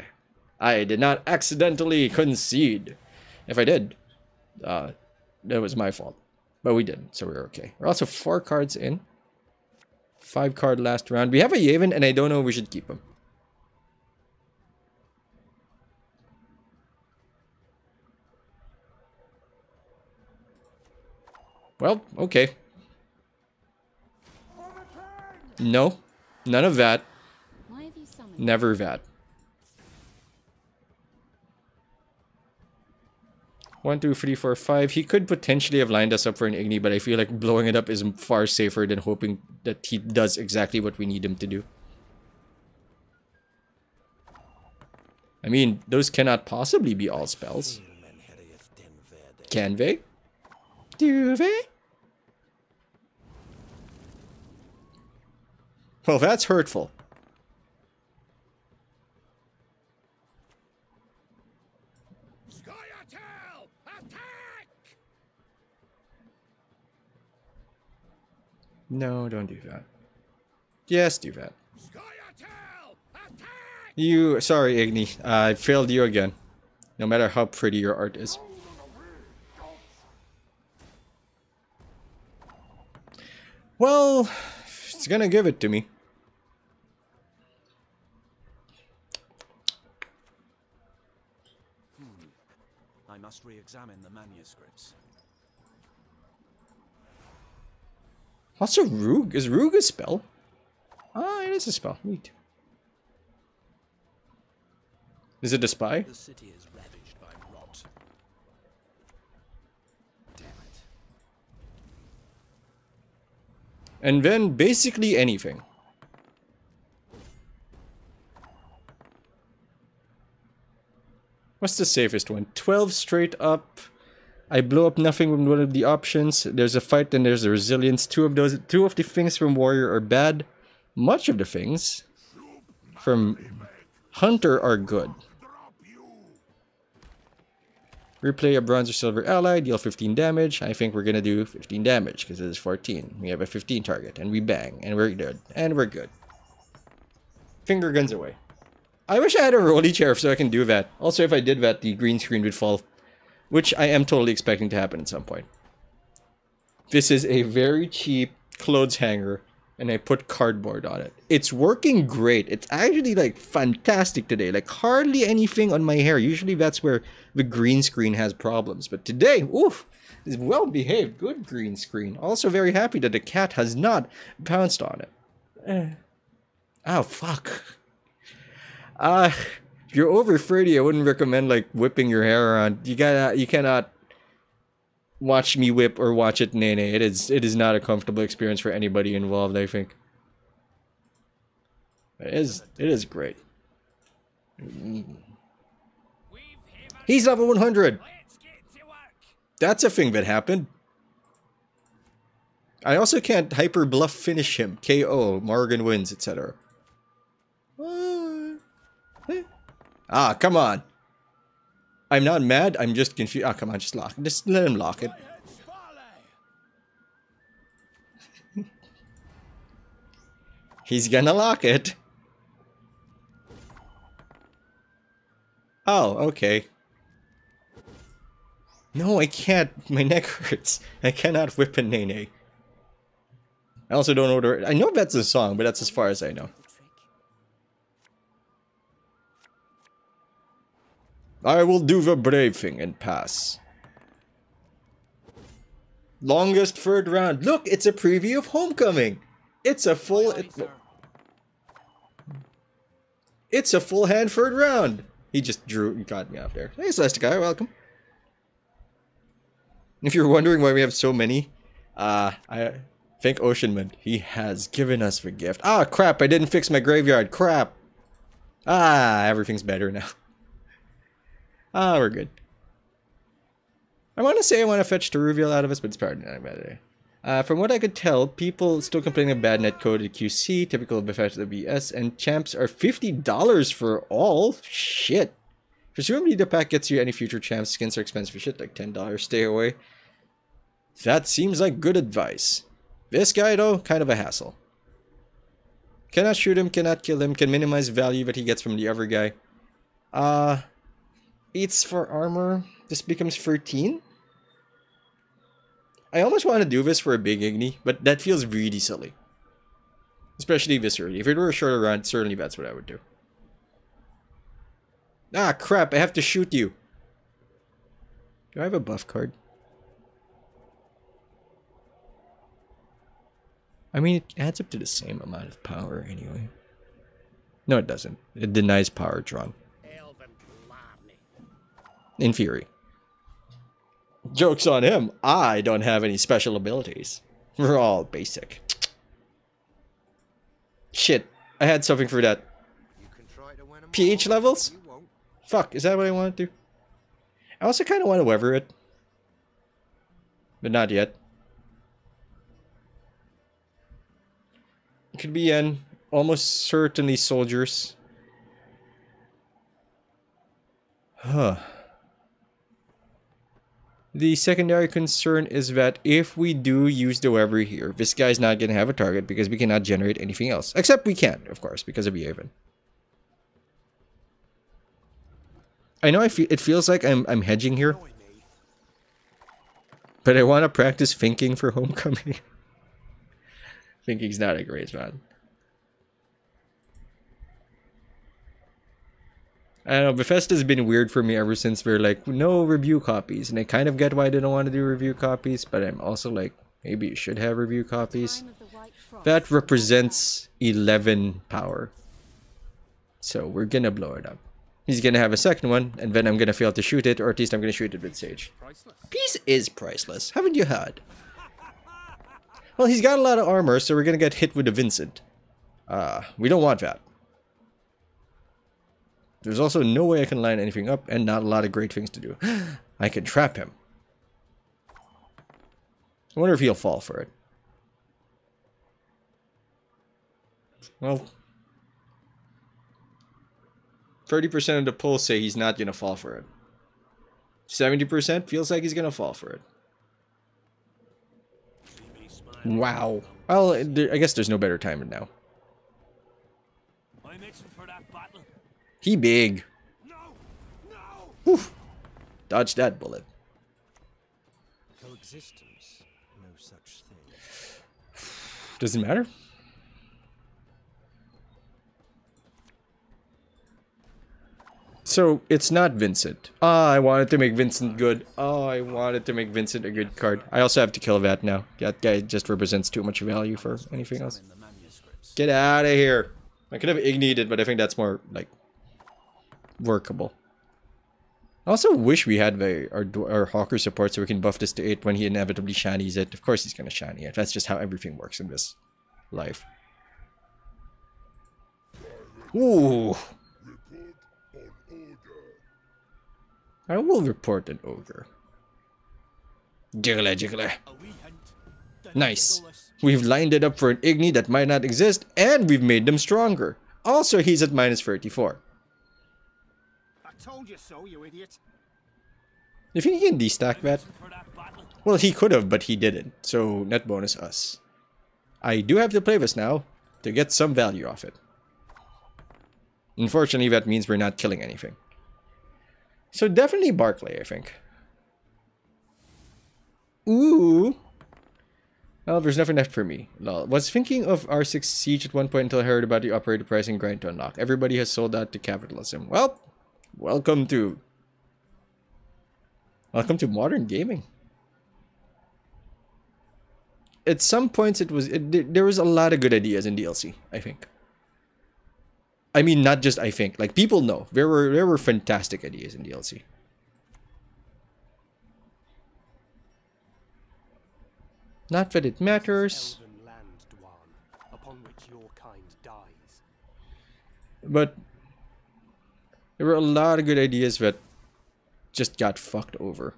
I did not accidentally concede. If I did, that was my fault. But we didn't, so we're okay. We're also 4 cards in. 5 card last round. We have a Yavin, and I don't know if we should keep him. Well, okay. No. None of that. Never that. 1, 2, 3, 4, 5. He could potentially have lined us up for an Igni, but I feel like blowing it up is far safer than hoping that he does exactly what we need him to do. I mean, those cannot possibly be all spells. Can they? Do they? Well, that's hurtful. No, don't do that. Yes, do that. You, sorry, Igni. I failed you again. No matter how pretty your art is. Well, it's gonna give it to me. I must re-examine the manuscripts. Also, Roog. Is Roog a spell? Ah, it is a spell. Neat. Is it a spy? The city is ravaged by rot. Damn it. And then basically anything. What's the safest one? 12 straight up. I blow up nothing with one of the options. There's a fight and there's a resilience. Two of the things from Warrior are bad. Much of the things from Hunter are good. Replay a bronze or silver ally, deal 15 damage. I think we're gonna do 15 damage because it is 14. We have a 15 target and we bang and we're good. And we're good. Finger guns away. I wish I had a rolly chair so I can do that. Also, if I did that, the green screen would fall. Which I am totally expecting to happen at some point. This is a very cheap clothes hanger and I put cardboard on it. It's working great. It's actually like fantastic today. Like hardly anything on my hair. Usually that's where the green screen has problems. But today, oof, is well behaved. Good green screen. Also very happy that the cat has not pounced on it. Oh, fuck. If you're over 30, I wouldn't recommend like whipping your hair around. You cannot watch me whip or watch it nene. It is not a comfortable experience for anybody involved, I think. It is great. He's level 100. That's a thing that happened. I also can't hyper bluff finish him. KO, Morgan wins, etc. Ah, come on. I'm not mad, I'm just confused. Ah, come on, just lock. Just let him lock it. He's gonna lock it. Oh, okay. No, I can't. My neck hurts. I cannot whip a nene. I also don't know the... I know that's a song, but that's as far as I know. I will do the brave thing and pass. Longest third round. Look, it's a preview of Homecoming. It's a full... It's a full hand third round. He just got me off there. Hey, Celeste guy, welcome. If you're wondering why we have so many, I thank Oceanman. He has given us the gift. Ah, crap, I didn't fix my graveyard. Crap. Ah, everything's better now. Ah, we're good. I want to say I want to fetch the reveal out of us, but it's probably not bad. From what I could tell, people still complaining of bad netcode at QC, typical of Bethesda BS, and champs are $50 for all? Shit. Presumably the pack gets you any future champs. Skins are expensive for shit, like $10. Stay away. That seems like good advice. This guy, though, kind of a hassle. Cannot shoot him, cannot kill him, can minimize value that he gets from the other guy. Eats for armor. This becomes 13. I almost want to do this for a big Igni, but that feels really silly. Especially this early. If it were a shorter run, certainly that's what I would do. Ah, crap, I have to shoot you. Do I have a buff card? I mean, it adds up to the same amount of power anyway. No, it doesn't. It denies power drawn. In theory. Joke's on him. I don't have any special abilities. We're all basic. Shit. I had something for that. PH levels? Fuck, is that what I want to do? I also kind of want to weather it. But not yet. It could be an almost certainly soldiers. Huh. The secondary concern is that if we do use the Weber here, this guy's not going to have a target because we cannot generate anything else. Except we can, of course, because of Yavin. I know it feels like I'm hedging here. But I want to practice thinking for Homecoming. Thinking's not a great man. I don't know, Bethesda's been weird for me ever since they're like, no review copies. And I kind of get why they don't want to do review copies, but I'm also like, maybe you should have review copies. That represents 11 power. So we're gonna blow it up. He's gonna have a second one, and then I'm gonna fail to shoot it, or at least I'm gonna shoot it with Sage. Peace is priceless. Haven't you heard? Well, he's got a lot of armor, so we're gonna get hit with a Vincent. We don't want that. There's also no way I can line anything up, and not a lot of great things to do. I can trap him. I wonder if he'll fall for it. Well, 30% of the polls say he's not gonna fall for it. 70% feels like he's gonna fall for it. Wow. Well, I guess there's no better time than now. He big. Whew. Dodge that bullet. Coexistence, no such thing. Doesn't matter. So it's not Vincent. Ah, I wanted to make Vincent good. Oh, I wanted to make Vincent a good card. I also have to kill that now. That guy just represents too much value for anything else. Get out of here. I could have ignited, but I think that's more, like, workable. I also wish we had our Hawker support so we can buff this to 8 when he inevitably shinies it. Of course he's going to shiny it. That's just how everything works in this life. Ooh. I will report an ogre. Jiggler, jiggler. Nice. We've lined it up for an Igni that might not exist, and we've made them stronger. Also, he's at minus 34. I told you so, you idiot. You think he can destack that? Well, he could have, but he didn't. So, net bonus us. I do have to play this now to get some value off it. Unfortunately, that means we're not killing anything. So, definitely Barclay, I think. Ooh. Well, there's nothing left for me. Lol. Was thinking of R6 Siege at one point until I heard about the operator pricing grind to unlock. Everybody has sold out to capitalism. Well, welcome to modern gaming. At some points, there was a lot of good ideas in DLC, I think. I mean, not just I think. Like, people know. There were fantastic ideas in DLC. Not that it matters. But there were a lot of good ideas that just got fucked over.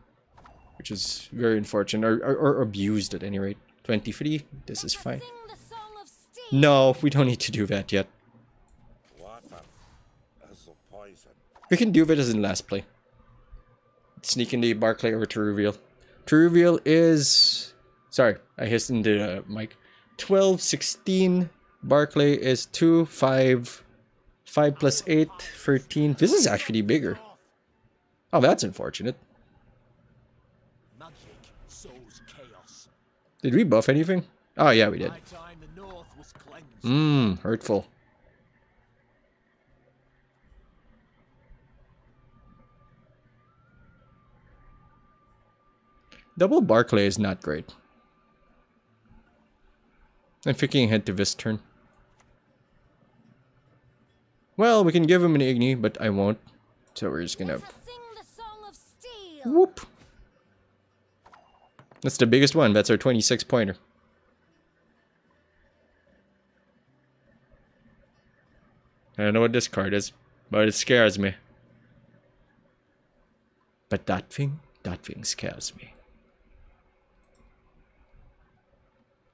Which is very unfortunate. Or abused at any rate. 23. This is fine. No, we don't need to do that yet. We can do that as in last play. Sneaking the Barclay over to reveal. To reveal is... Sorry, I hissed into the mic. 12, 16. Barclay is 2, 5. 5 plus 8, 13. This is actually bigger. Oh, that's unfortunate. Did we buff anything? Oh, yeah, we did. Hurtful. Double Barclay is not great. I'm thinking ahead to this turn. Well, we can give him an Igni, but I won't. So we're just gonna... Whoop! That's the biggest one. That's our 26 pointer. I don't know what this card is, but it scares me. But that thing scares me.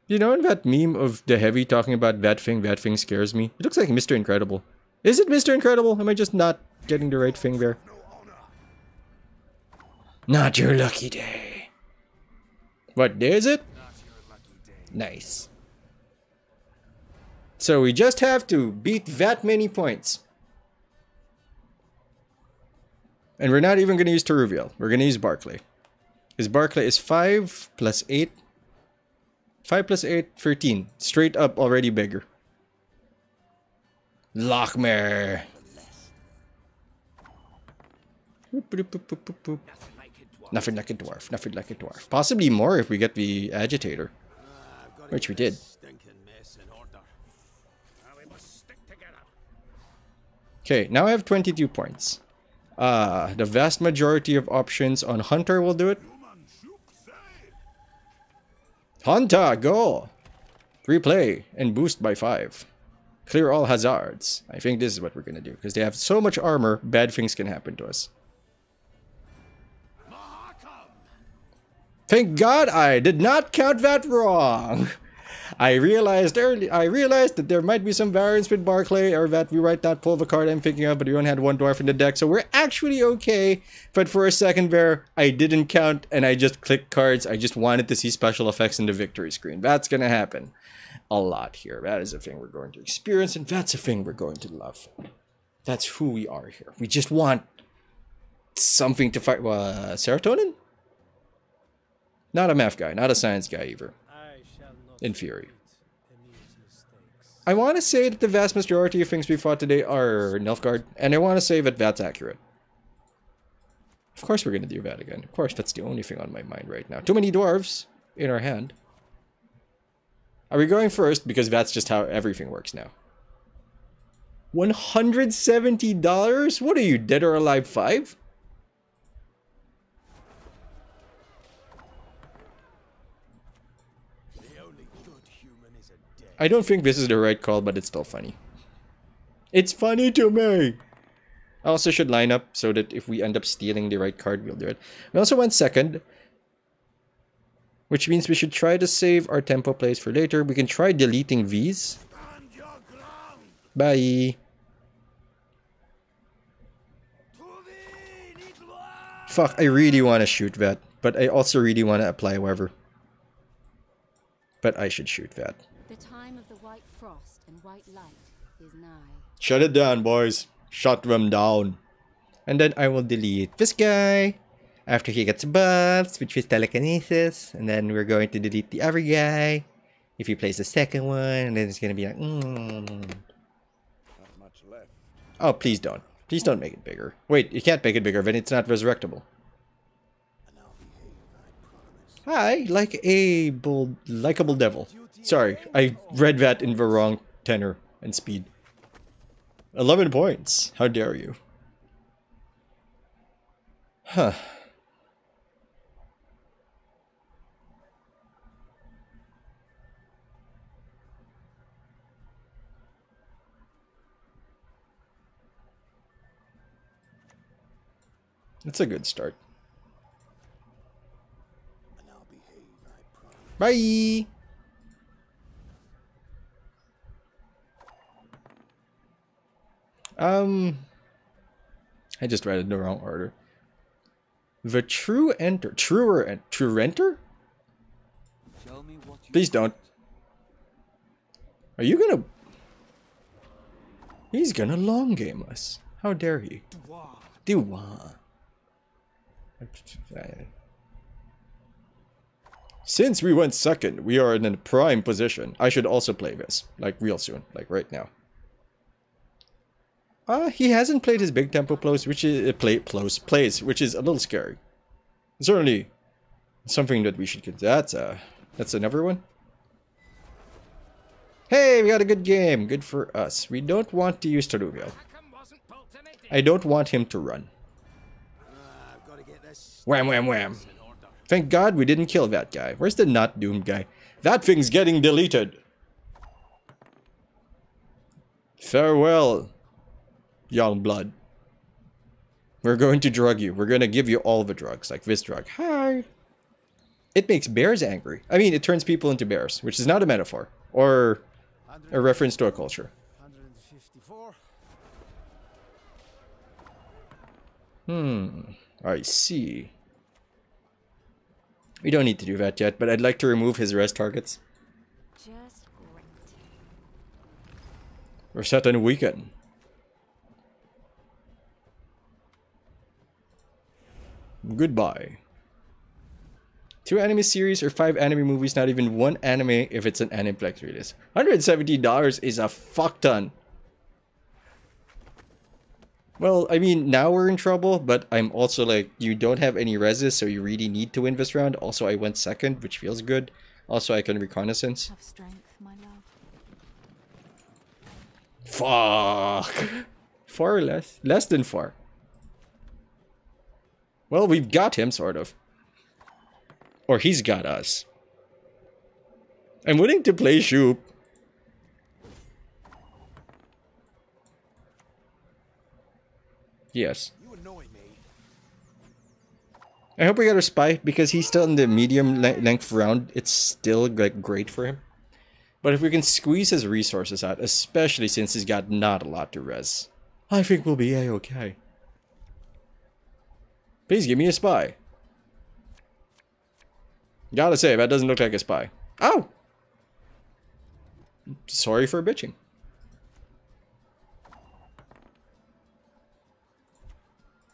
You know, in that meme of the Heavy talking about that thing scares me? It looks like Mr. Incredible. Is it Mr. Incredible? Am I just not getting the right thing there? Not your lucky day. What day is it? Nice. So we just have to beat that many points. And we're not even going to use Teruviel. We're going to use Barclay. Because Barclay is 5 plus 8. 5 plus 8, 13. Straight up already bigger. Lochmere. Nothing like a dwarf. Nothing like a dwarf. Possibly more if we get the agitator. Which we did. Okay, now I have 22 points. The vast majority of options on Hunter will do it. Hunter, go! Replay and boost by 5. Clear all hazards. I think this is what we're gonna do. Because they have so much armor, bad things can happen to us. Thank God I did not count that wrong! I realized that there might be some variance with Barclay, or that we might not pull the card I'm thinking of, but we only had one dwarf in the deck, so we're actually okay. But for a second there, I didn't count, and I just clicked cards. I just wanted to see special effects in the victory screen. That's gonna happen a lot here. That is a thing we're going to experience, and that's a thing we're going to love. That's who we are here. We just want something to fight. Serotonin? Not a math guy, not a science guy either. In Fury. I want to say that the vast majority of things we fought today are Nilfgaard, and I want to say that that's accurate. Of course we're gonna do that again. Of course, that's the only thing on my mind right now. Too many dwarves in our hand. Are we going first? Because that's just how everything works now. $170? What are you, Dead or Alive 5? I don't think this is the right call, but it's still funny. It's funny to me! I also should line up so that if we end up stealing the right card, we'll do it. We also went second, which means we should try to save our tempo plays for later. We can try deleting these. Bye! Fuck, I really want to shoot that, but I also really want to apply weather. But I should shoot that. The time of the white frost and white light is nigh. Shut it down, boys. Shut them down. And then I will delete this guy after he gets buffs, which is telekinesis. And then we're going to delete the other guy if he plays the second one. And then it's going to be like, Not much left. Oh, please don't. Please don't make it bigger. Wait, you can't make it bigger, then it's not resurrectable. And I'll behave, I promise. Hi, like a likable devil. Sorry, I read that in the wrong tenor and speed. 11 points. How dare you? Huh. That's a good start. And I'll behave, I promise. Bye! I just read it in the wrong order. The true enter. True renter? Please don't. Are you gonna... He's gonna long game us. How dare he? Dua. Since we went second, we are in a prime position. I should also play this. Like real soon. Like right now. He hasn't played his big tempo plays, which is which is a little scary. Certainly something that we should consider. That's another one. Hey, we got a good game. Good for us. We don't want to use Taruviel. I don't want him to run. I've got to get this. Wham, wham, wham. Thank God we didn't kill that guy. Where's the not doomed guy? That thing's getting deleted. Farewell, young blood. We're going to drug you. We're going to give you all the drugs, like this drug. Hi. It makes bears angry. I mean, it turns people into bears, which is not a metaphor or a reference to a culture. 154. I see. We don't need to do that yet, but I'd like to remove his rest targets. Just great. We're set on a weekend. Goodbye. 2 anime series or 5 anime movies, not even 1 anime if it's an Aniplex release. $170 is a fuck ton. Well, I mean, now we're in trouble, but I'm also like, you don't have any reses, so you really need to win this round. Also, I went second, which feels good. Also, I can reconnaissance. Have strength, my love. Fuck. 4 or less? Less than 4. Well, we've got him, sort of. Or he's got us. I'm willing to play Shupe. Yes. You annoy me. I hope we got our spy, because he's still in the medium length round. It's still like great for him. But if we can squeeze his resources out, especially since he's got not a lot to res, I think we'll be a-okay. Please give me a spy. Gotta say, that doesn't look like a spy. Ow! Sorry for bitching.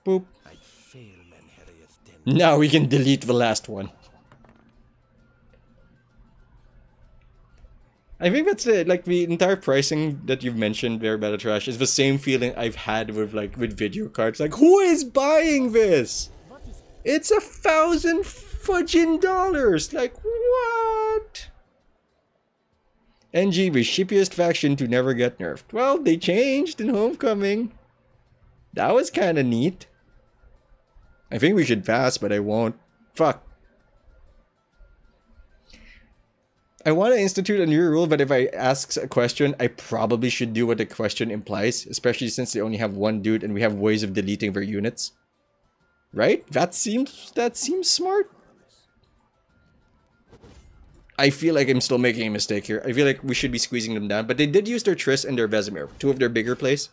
Boop. Now we can delete the last one. I think that's it. Like, the entire pricing that you've mentioned there, Trash, is the same feeling I've had with, like, with video cards. Like, who is buying this? But It's $1,000 Like, what? NG, the shippiest faction to never get nerfed. Well, they changed in Homecoming. That was kind of neat. I think we should pass, but I won't. Fuck. I want to institute a new rule, but if I ask a question, I probably should do what the question implies, especially since they only have one dude and we have ways of deleting their units. Right? That seems smart. I feel like I'm still making a mistake here. I feel like we should be squeezing them down, but they did use their Triss and their Vesemir, two of their bigger plays.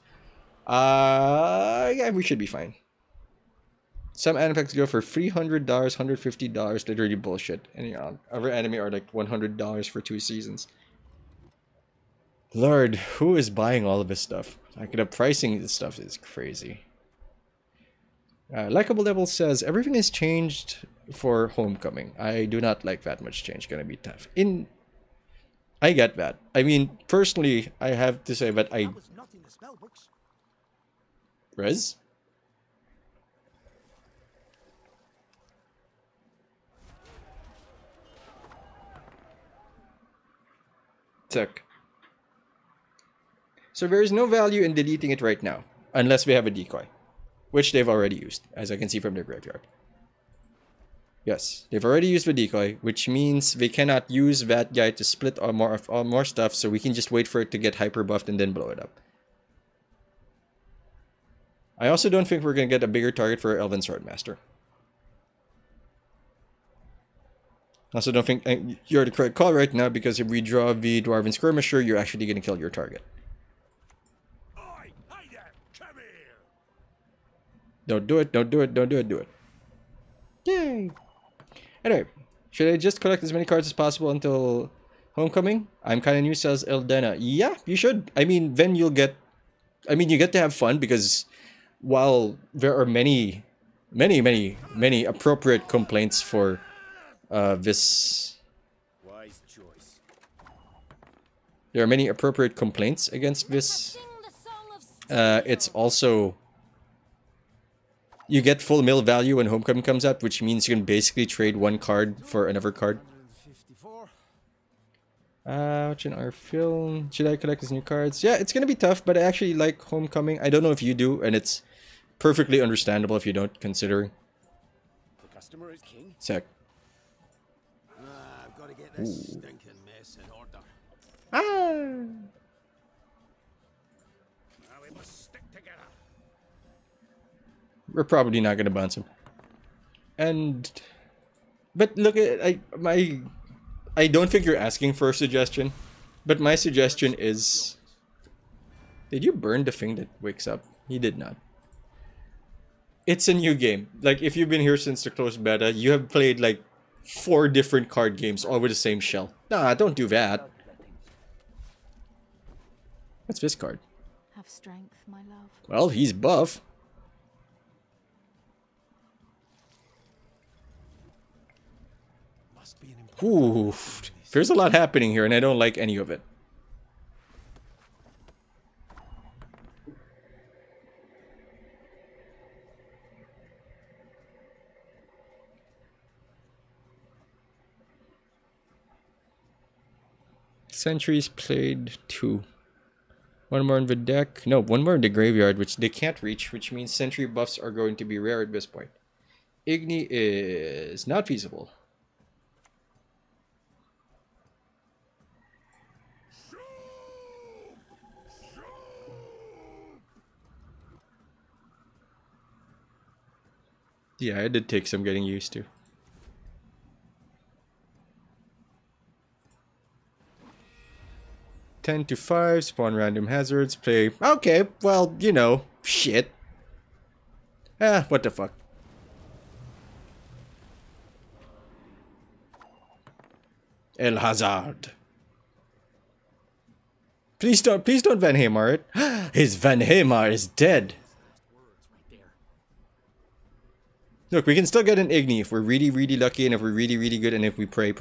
Yeah, we should be fine. Some anime packs go for $300, $150. Literally bullshit. And other anime are like $100 for 2 seasons. Lord, who is buying all of this stuff? Like, the pricing of this stuff is crazy. Likeable Devil says, everything is changed for Homecoming. I do not like that much change. Gonna be tough. I get that. I mean, personally, I have to say that That was not in the spell books. Rez? Sick. So there is no value in deleting it right now, unless we have a decoy, which they've already used, as I can see from their graveyard. Yes, they've already used the decoy, which means they cannot use that guy to split all more stuff, so we can just wait for it to get hyper buffed and then blow it up. I also don't think we're going to get a bigger target for Elven Swordmaster. Also don't think you're the correct call right now, because if we draw the Dwarven Skirmisher, you're actually going to kill your target. Oi, hey there, come here. Don't do it, don't do it, don't do it, do it. Yay! Anyway, should I just collect as many cards as possible until Homecoming? I'm kind of new, says Eldena. Yeah, you should. I mean, then you'll get... I mean, you get to have fun, because while there are many appropriate complaints for this... Wise choice. There are many appropriate complaints against this. Sing the song of steel. It's also... You get full mill value when Homecoming comes out, which means you can basically trade one card for another card. 154. Watching our film. Should I collect his new cards? Yeah, it's gonna be tough, but I actually like Homecoming. I don't know if you do, and it's perfectly understandable if you don't, considering. The customer is king. Sec. I've got to get this stinking mess in order. Ah! Now we must stick together. We're probably not gonna bounce him. But look at I don't think you're asking for a suggestion, but my suggestion is... Did you burn the thing that wakes up? He did not. It's a new game. Like, if you've been here since the closed beta, you have played like 4 different card games, all with the same shell. Nah, don't do that. What's this card? Have strength, my love. Well, he's buff. Must be an important Ooh, there's a lot happening here, and I don't like any of it. Sentries played 2. 1 more in the deck. No, 1 more in the graveyard, which they can't reach, which means sentry buffs are going to be rare at this point. Igni is not feasible. Yeah, it did take some getting used to. $10 to 5, spawn random hazards, play... Okay, well, you know, shit. Ah, what the fuck. El Hazard. Please don't Van Hamar it. His Van Hamar is dead. Look, we can still get an Igni if we're really, really lucky, and if we're really, really good, and if we pray.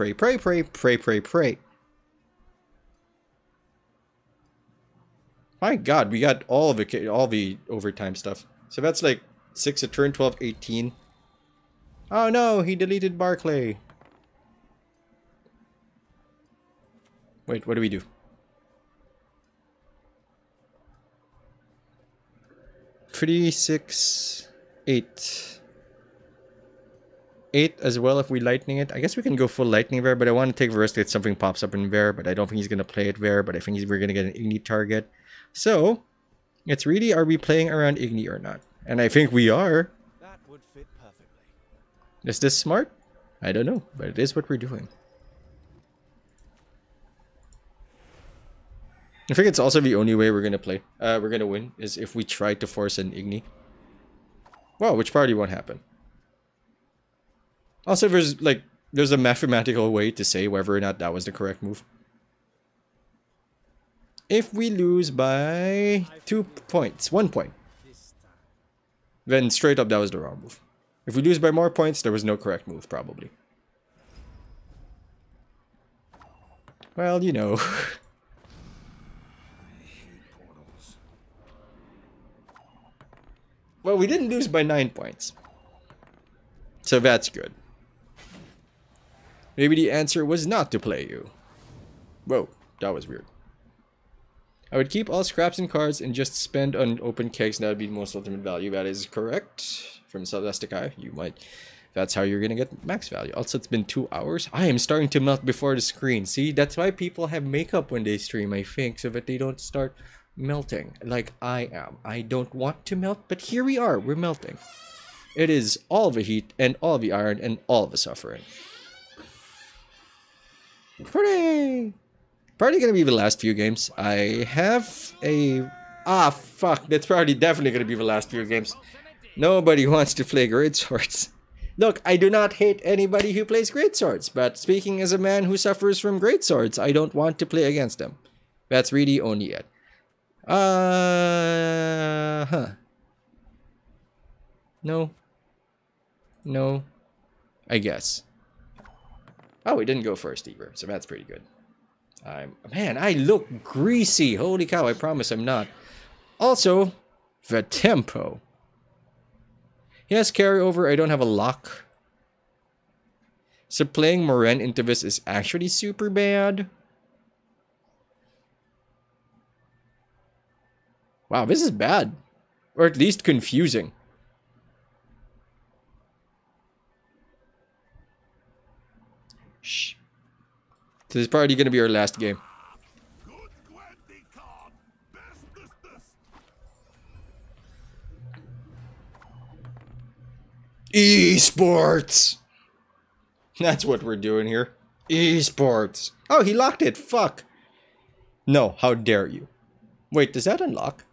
My god, we got all the overtime stuff. So that's like 6 a turn, 12, 18. Oh no, he deleted Barclay. Wait, what do we do? Three, 6, 8. 8 as well if we lightning it. I guess we can go full lightning there, but I want to take the risk that something pops up in there, but I don't think he's going to play it there, but I think we're going to get an Igni target. So, it's really, are we playing around Igni or not? And I think we are. That would fit perfectly. Is this smart? I don't know, but it is what we're doing. I think it's also the only way we're gonna play. We're gonna win is if we try to force an Igni. Wow, which probably won't happen. Also, there's a mathematical way to say whether or not that was the correct move. If we lose by 2 points, 1 point, then straight up that was the wrong move. If we lose by more points, there was no correct move, probably. Well, you know. Well, we didn't lose by 9 points. So that's good. Maybe the answer was not to play you. Whoa, that was weird. I would keep all scraps and cards and just spend on open kegs. That would be the most ultimate value. That is correct. From Celestic Eye, you might. That's how you're gonna get max value. Also, it's been 2 hours. I am starting to melt before the screen. See, that's why people have makeup when they stream, I think, so that they don't start melting like I am. I don't want to melt, but here we are. We're melting. It is all the heat and all the iron and all the suffering. Hooray! Probably gonna be the last few games. I have a... Ah, fuck. That's probably definitely gonna be the last few games. Nobody wants to play greatswords. Look, I do not hate anybody who plays greatswords, but speaking as a man who suffers from greatswords, I don't want to play against them. That's really only it. No. No. I guess. Oh, we didn't go first either, so that's pretty good. Man, I look greasy. Holy cow, I promise I'm not. Also, the tempo. He has carryover. I don't have a lock. So playing Moren into this is actually super bad. Wow, this is bad. Or at least confusing. Shh. So this is probably going to be our last game. Good Gwent card. Best. Esports! That's what we're doing here. Esports. Oh, he locked it. Fuck. No, how dare you. Wait, does that unlock?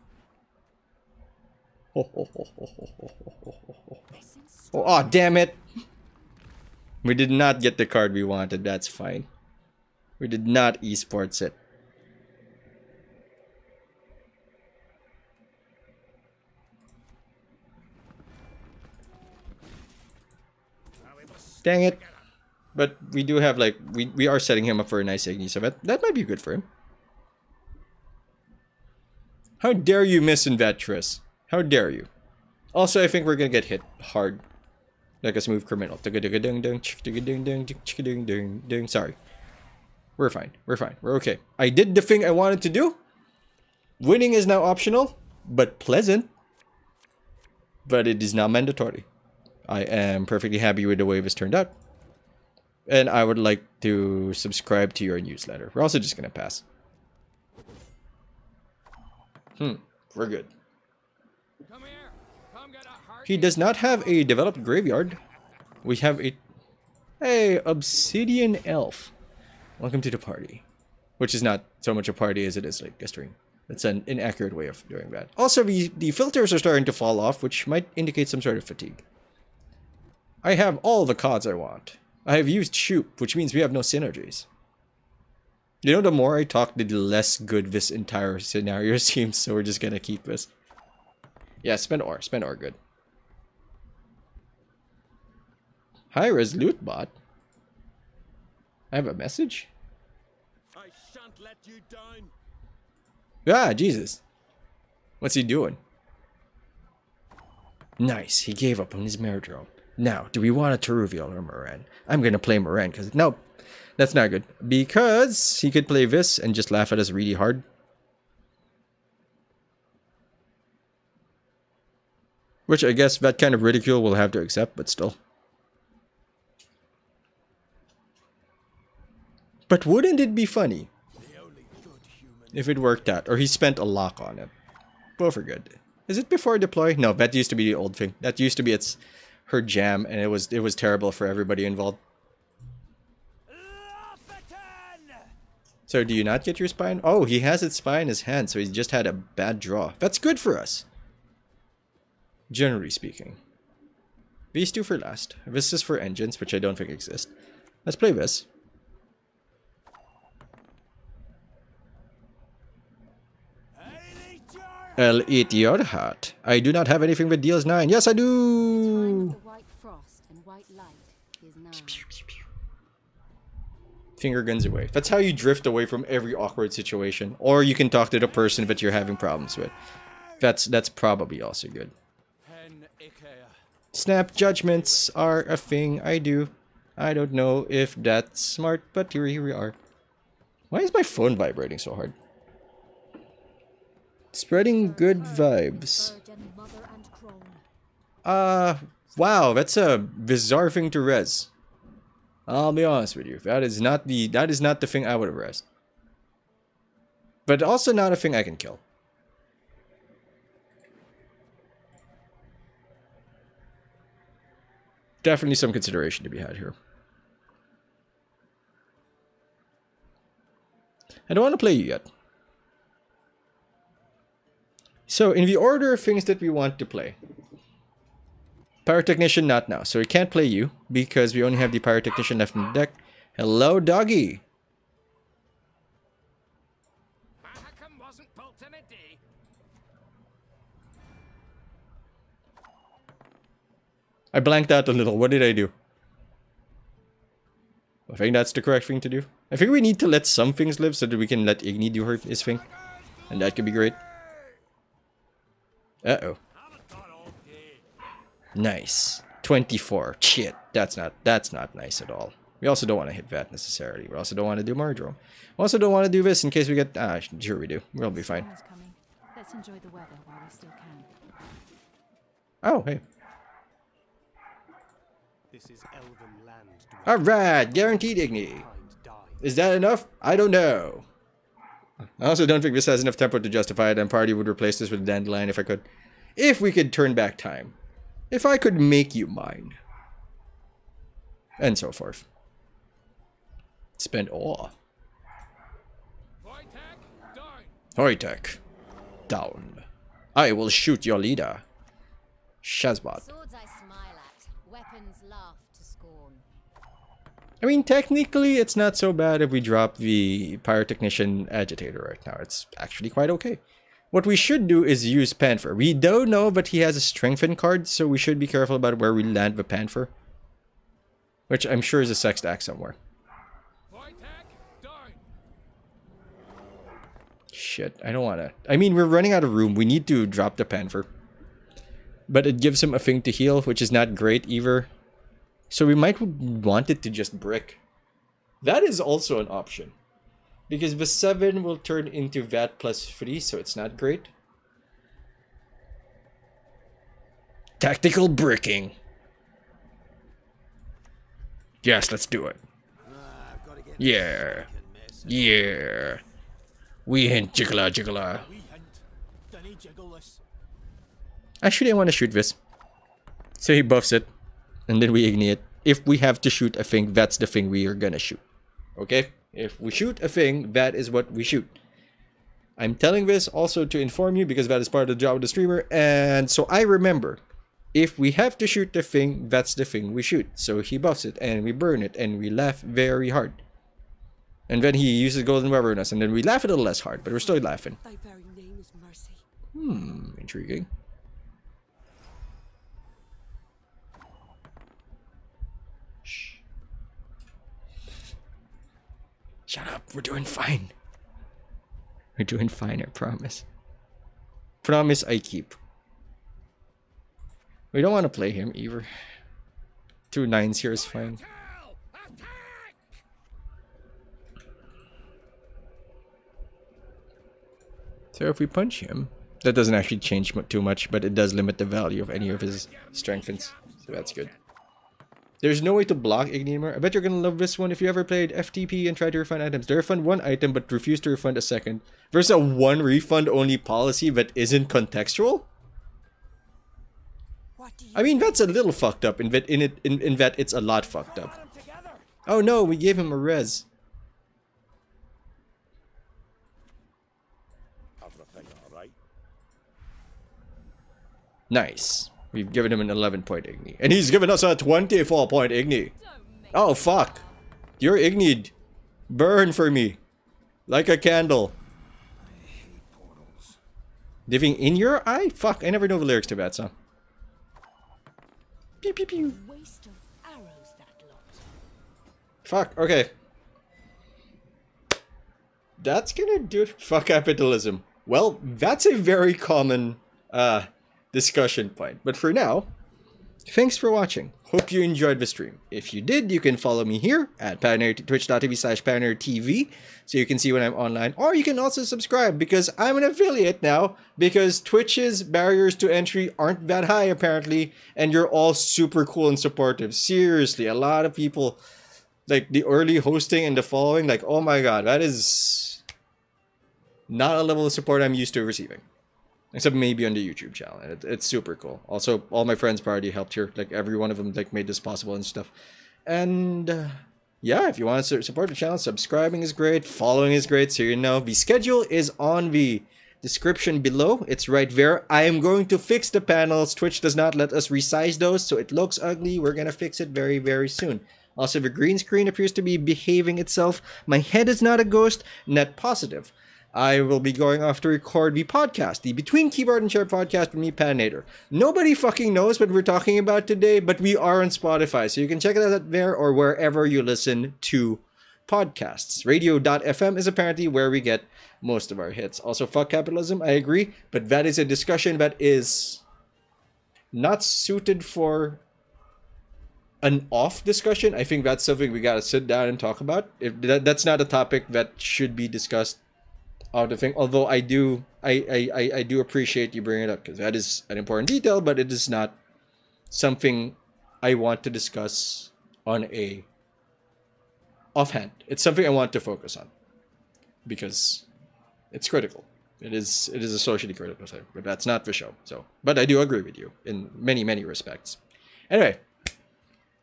Oh, damn it. We did not get the card we wanted. That's fine. We did not esports it. Dang it. But we do have, like, we are setting him up for a nice Igni, so that might be good for him. How dare you miss Invetris? How dare you? Also, I think we're gonna get hit hard. Like a smooth criminal. Sorry. We're fine. We're fine. We're okay. I did the thing I wanted to do. Winning is now optional, but pleasant. But it is not mandatory. I am perfectly happy with the way this turned out. And I would like to subscribe to your newsletter. We're also just gonna pass. We're good. He does not have a developed graveyard. We have a... Hey, Obsidian Elf. Welcome to the party. Which is not so much a party as it is like a stream. That's an inaccurate way of doing that. Also, the filters are starting to fall off, which might indicate some sort of fatigue. I have all the cards I want. I have used Shupe, which means we have no synergies. You know, the more I talk, the less good this entire scenario seems, so we're just gonna keep this. Yeah, spend ore, good. Hi, Resolute Bot. I have a message? I shan't let you down. Ah, Jesus. What's he doing? Nice, he gave up on his Meridrome. Now, do we want a Teruvial or Moran? I'm gonna play Moran because no, that's not good. Because he could play this and just laugh at us really hard. Which I guess that kind of ridicule we'll have to accept, but still. But wouldn't it be funny if it worked out, or he spent a lock on it? Both are good. Is it before deploy? No, that used to be the old thing. That used to be her jam, and it was terrible for everybody involved. So do you not get your spine? Oh, he has its spine in his hand, so he's just had a bad draw. That's good for us. Generally speaking. These two for last. This is for engines, which I don't think exist. Let's play this. I'll eat your heart. I do not have anything that deals 9. Yes, I do! Finger guns away. That's how you drift away from every awkward situation. Or you can talk to the person that you're having problems with. That's probably also good. Snap judgments are a thing I do. I don't know if that's smart, but here we are. Why is my phone vibrating so hard? Spreading good vibes. Wow, that's a bizarre thing to res. I'll be honest with you. That is not the thing I would have res. But also not a thing I can kill. Definitely some consideration to be had here. I don't want to play you yet. So, in the order of things that we want to play. Pyrotechnician, not now. So we can't play you because we only have the Pyrotechnician left in the deck. Hello, doggy. I blanked out a little. What did I do? I think that's the correct thing to do. I think we need to let some things live so that we can let Igni do his thing. And that could be great. Uh-oh. Nice. 24. Shit. That's not nice at all. We also don't want to hit that necessarily. We also don't want to do Mardrome. We also don't want to do this in case we get... sure we do. We'll be fine. Let's enjoy the weather while we still can. Oh, hey. This is elven land. Alright, guaranteed Igni. Is that enough? I don't know. I also don't think this has enough tempo to justify it, and Party would replace this with a Dandelion if I could. If we could turn back time. If I could make you mine. And so forth. Spend awe. Hoitek, down. I will shoot your leader. Shazbot. Swords I smile at, weapons laugh to scorn. I mean, technically, it's not so bad if we drop the Pyrotechnician Agitator right now. It's actually quite okay. What we should do is use Panther. We don't know, but he has a Strengthen card, so we should be careful about where we land the Panther. Which I'm sure is a sex act somewhere. Shit, I don't want to... I mean, we're running out of room. We need to drop the Panther. But it gives him a thing to heal, which is not great either. So we might want it to just brick. That is also an option. Because the 7 will turn into that plus 3, so it's not great. Tactical bricking. Yes, let's do it. Yeah. Yeah. We hint jiggler jiggler. Actually, I want to shoot this. So he buffs it. And then we ignite it. If we have to shoot a thing, that's the thing we are gonna shoot. Okay? If we shoot a thing, that is what we shoot. I'm telling this also to inform you because that is part of the job of the streamer. And so I remember, if we have to shoot the thing, that's the thing we shoot. So he buffs it and we burn it and we laugh very hard. And then he uses Golden Weapon on us and then we laugh a little less hard, but we're still laughing. Thy very name is mercy. Intriguing. Shh. Shut up, we're doing fine. We're doing fine, I promise. Promise I keep. We don't want to play him either. 2 9s here is fine. Tell! Attack! So if we punch him, that doesn't actually change too much, but it does limit the value of any of his strengthens. So that's good. There's no way to block Igni anymore. I bet you're gonna love this one if you ever played FTP and tried to refund items. They refund 1 item but refuse to refund a second. Versus a 1 refund only policy that isn't contextual? What do you I mean, that's a little fucked up in that it's a lot fucked up. Oh no, we gave him a res. Everything all right? Nice. We've given him an 11-point Igni. And he's given us a 24-point Igni. Oh, fuck. You're Igni'd. Burn for me. Like a candle. Living in your eye? Fuck, I never know the lyrics to that song. Pew pew pew. waste of arrows that lot? Fuck, okay. That's gonna do it. Fuck capitalism. Well, that's a very common discussion point. But for now, thanks for watching. Hope you enjoyed the stream. If you did, you can follow me here at twitch.tv/PioneerTV so you can see when I'm online. Or you can also subscribe because I'm an affiliate now because Twitch's barriers to entry aren't that high apparently and you're all super cool and supportive. Seriously, a lot of people like the early hosting and the following, like, oh my god, that is not a level of support I'm used to receiving. Except maybe on the YouTube channel. It's super cool. Also, all my friends already helped here. Like, every one of them like made this possible and stuff. And, yeah, if you want to support the channel, subscribing is great. Following is great. So you know, the schedule is on the description below. It's right there. I am going to fix the panels. Twitch does not let us resize those, so it looks ugly. We're going to fix it very, very soon. Also, the green screen appears to be behaving itself. My head is not a ghost. Net positive. I will be going off to record the podcast, the Between Keyboard and Chair podcast with me, Panator. Nobody fucking knows what we're talking about today, but we are on Spotify, so you can check it out there or wherever you listen to podcasts. Radio.fm is apparently where we get most of our hits. Also, fuck capitalism, I agree, but that is a discussion that is not suited for an off discussion. I think that's something we gotta sit down and talk about. That's not a topic that should be discussed out of thing. Although I do appreciate you bringing it up because that is an important detail, but it is not something I want to discuss on a offhand. It's something I want to focus on because it's critical. It is a socially critical thing, but that's not the show. So, but I do agree with you in many respects. Anyway,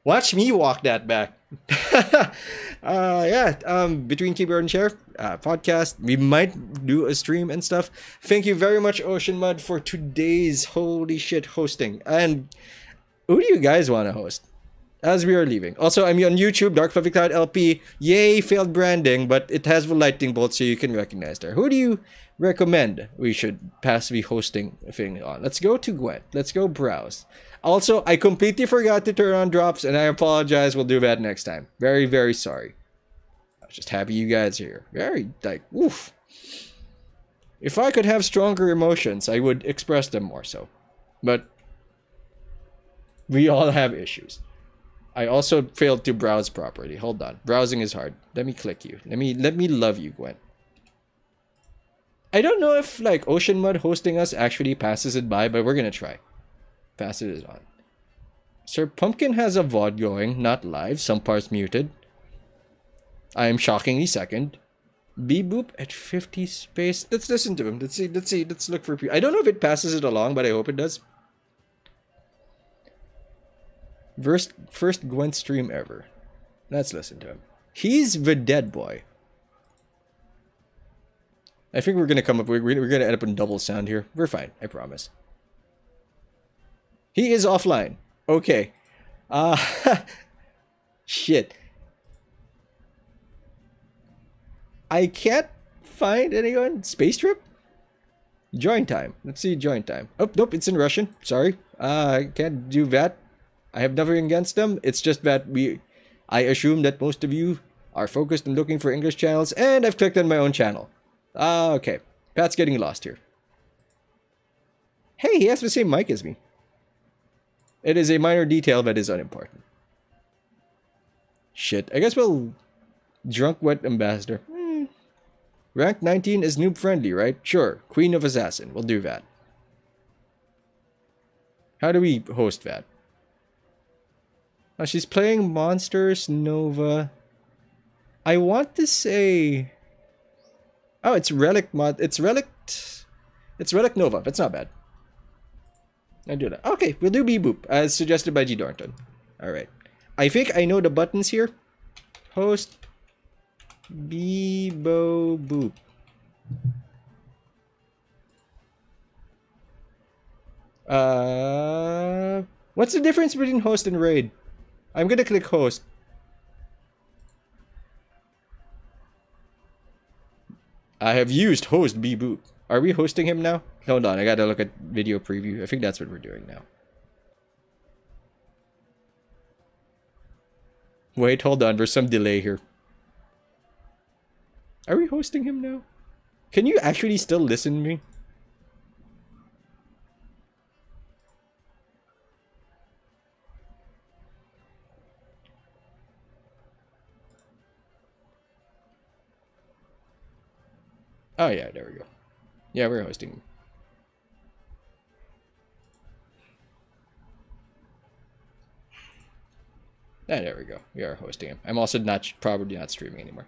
watch me walk that back. Between Keyboard and Chair podcast. We might do a stream and stuff. Thank you very much, Ocean Mud, for today's holy shit hosting. And who do you guys want to host? As we are leaving. Also, I'm on YouTube, Dark Fluffy Cloud LP. Yay, failed branding, but it has the lightning bolt so you can recognize there. Who do you recommend we should pass the hosting thing on? Let's go to Gwent. Let's go browse. Also, I completely forgot to turn on drops, and I apologize. We'll do that next time. Very, very sorry. I was just happy you guys are here. Very, like, oof. If I could have stronger emotions, I would express them more so. But we all have issues. I also failed to browse properly. Hold on. Browsing is hard. Let me click you. Let me love you, Gwen. I don't know if, like, Ocean Mud hosting us actually passes it by, but we're gonna try. Pass it on. Sir Pumpkin has a VOD going, not live, some parts muted. I am shockingly second. B-Boop at 50 space. Let's listen to him. Let's see. Let's look for... I don't know if it passes it along, but I hope it does. First Gwent stream ever. Let's listen to him. He's the dead boy. I think we're gonna come up... We're gonna end up in double sound here. We're fine, I promise. He is offline. Okay. Shit. I can't find anyone. Space trip? Join time. Let's see join time. Oh, nope, it's in Russian. Sorry. I can't do that. I have nothing against them. It's just that I assume that most of you are focused on looking for English channels, and I've clicked on my own channel. Okay. Pat's getting lost here. Hey, he has the same mic as me. It is a minor detail that is unimportant. Shit. I guess we'll Drunk Wet Ambassador. Rank 19 is noob friendly, right? Sure. Queen of Assassin. We'll do that. How do we host that? Oh, she's playing Monsters Nova. I want to say... Oh, it's Relic mod. It's Relic Nova. That's not bad. I do that. Okay, we'll do Boop as suggested by G Dornton. Alright. I think I know the buttons here. Host Boop. What's the difference between host and raid? I'm gonna click host. I have used host Boop. Are we hosting him now? Hold on, I gotta look at video preview. I think that's what we're doing now. Wait, hold on. There's some delay here. Are we hosting him now? Can you actually still listen to me? Oh yeah, there we go. Yeah, we're hosting him. Ah, there we go. We are hosting him. I'm also probably not streaming anymore.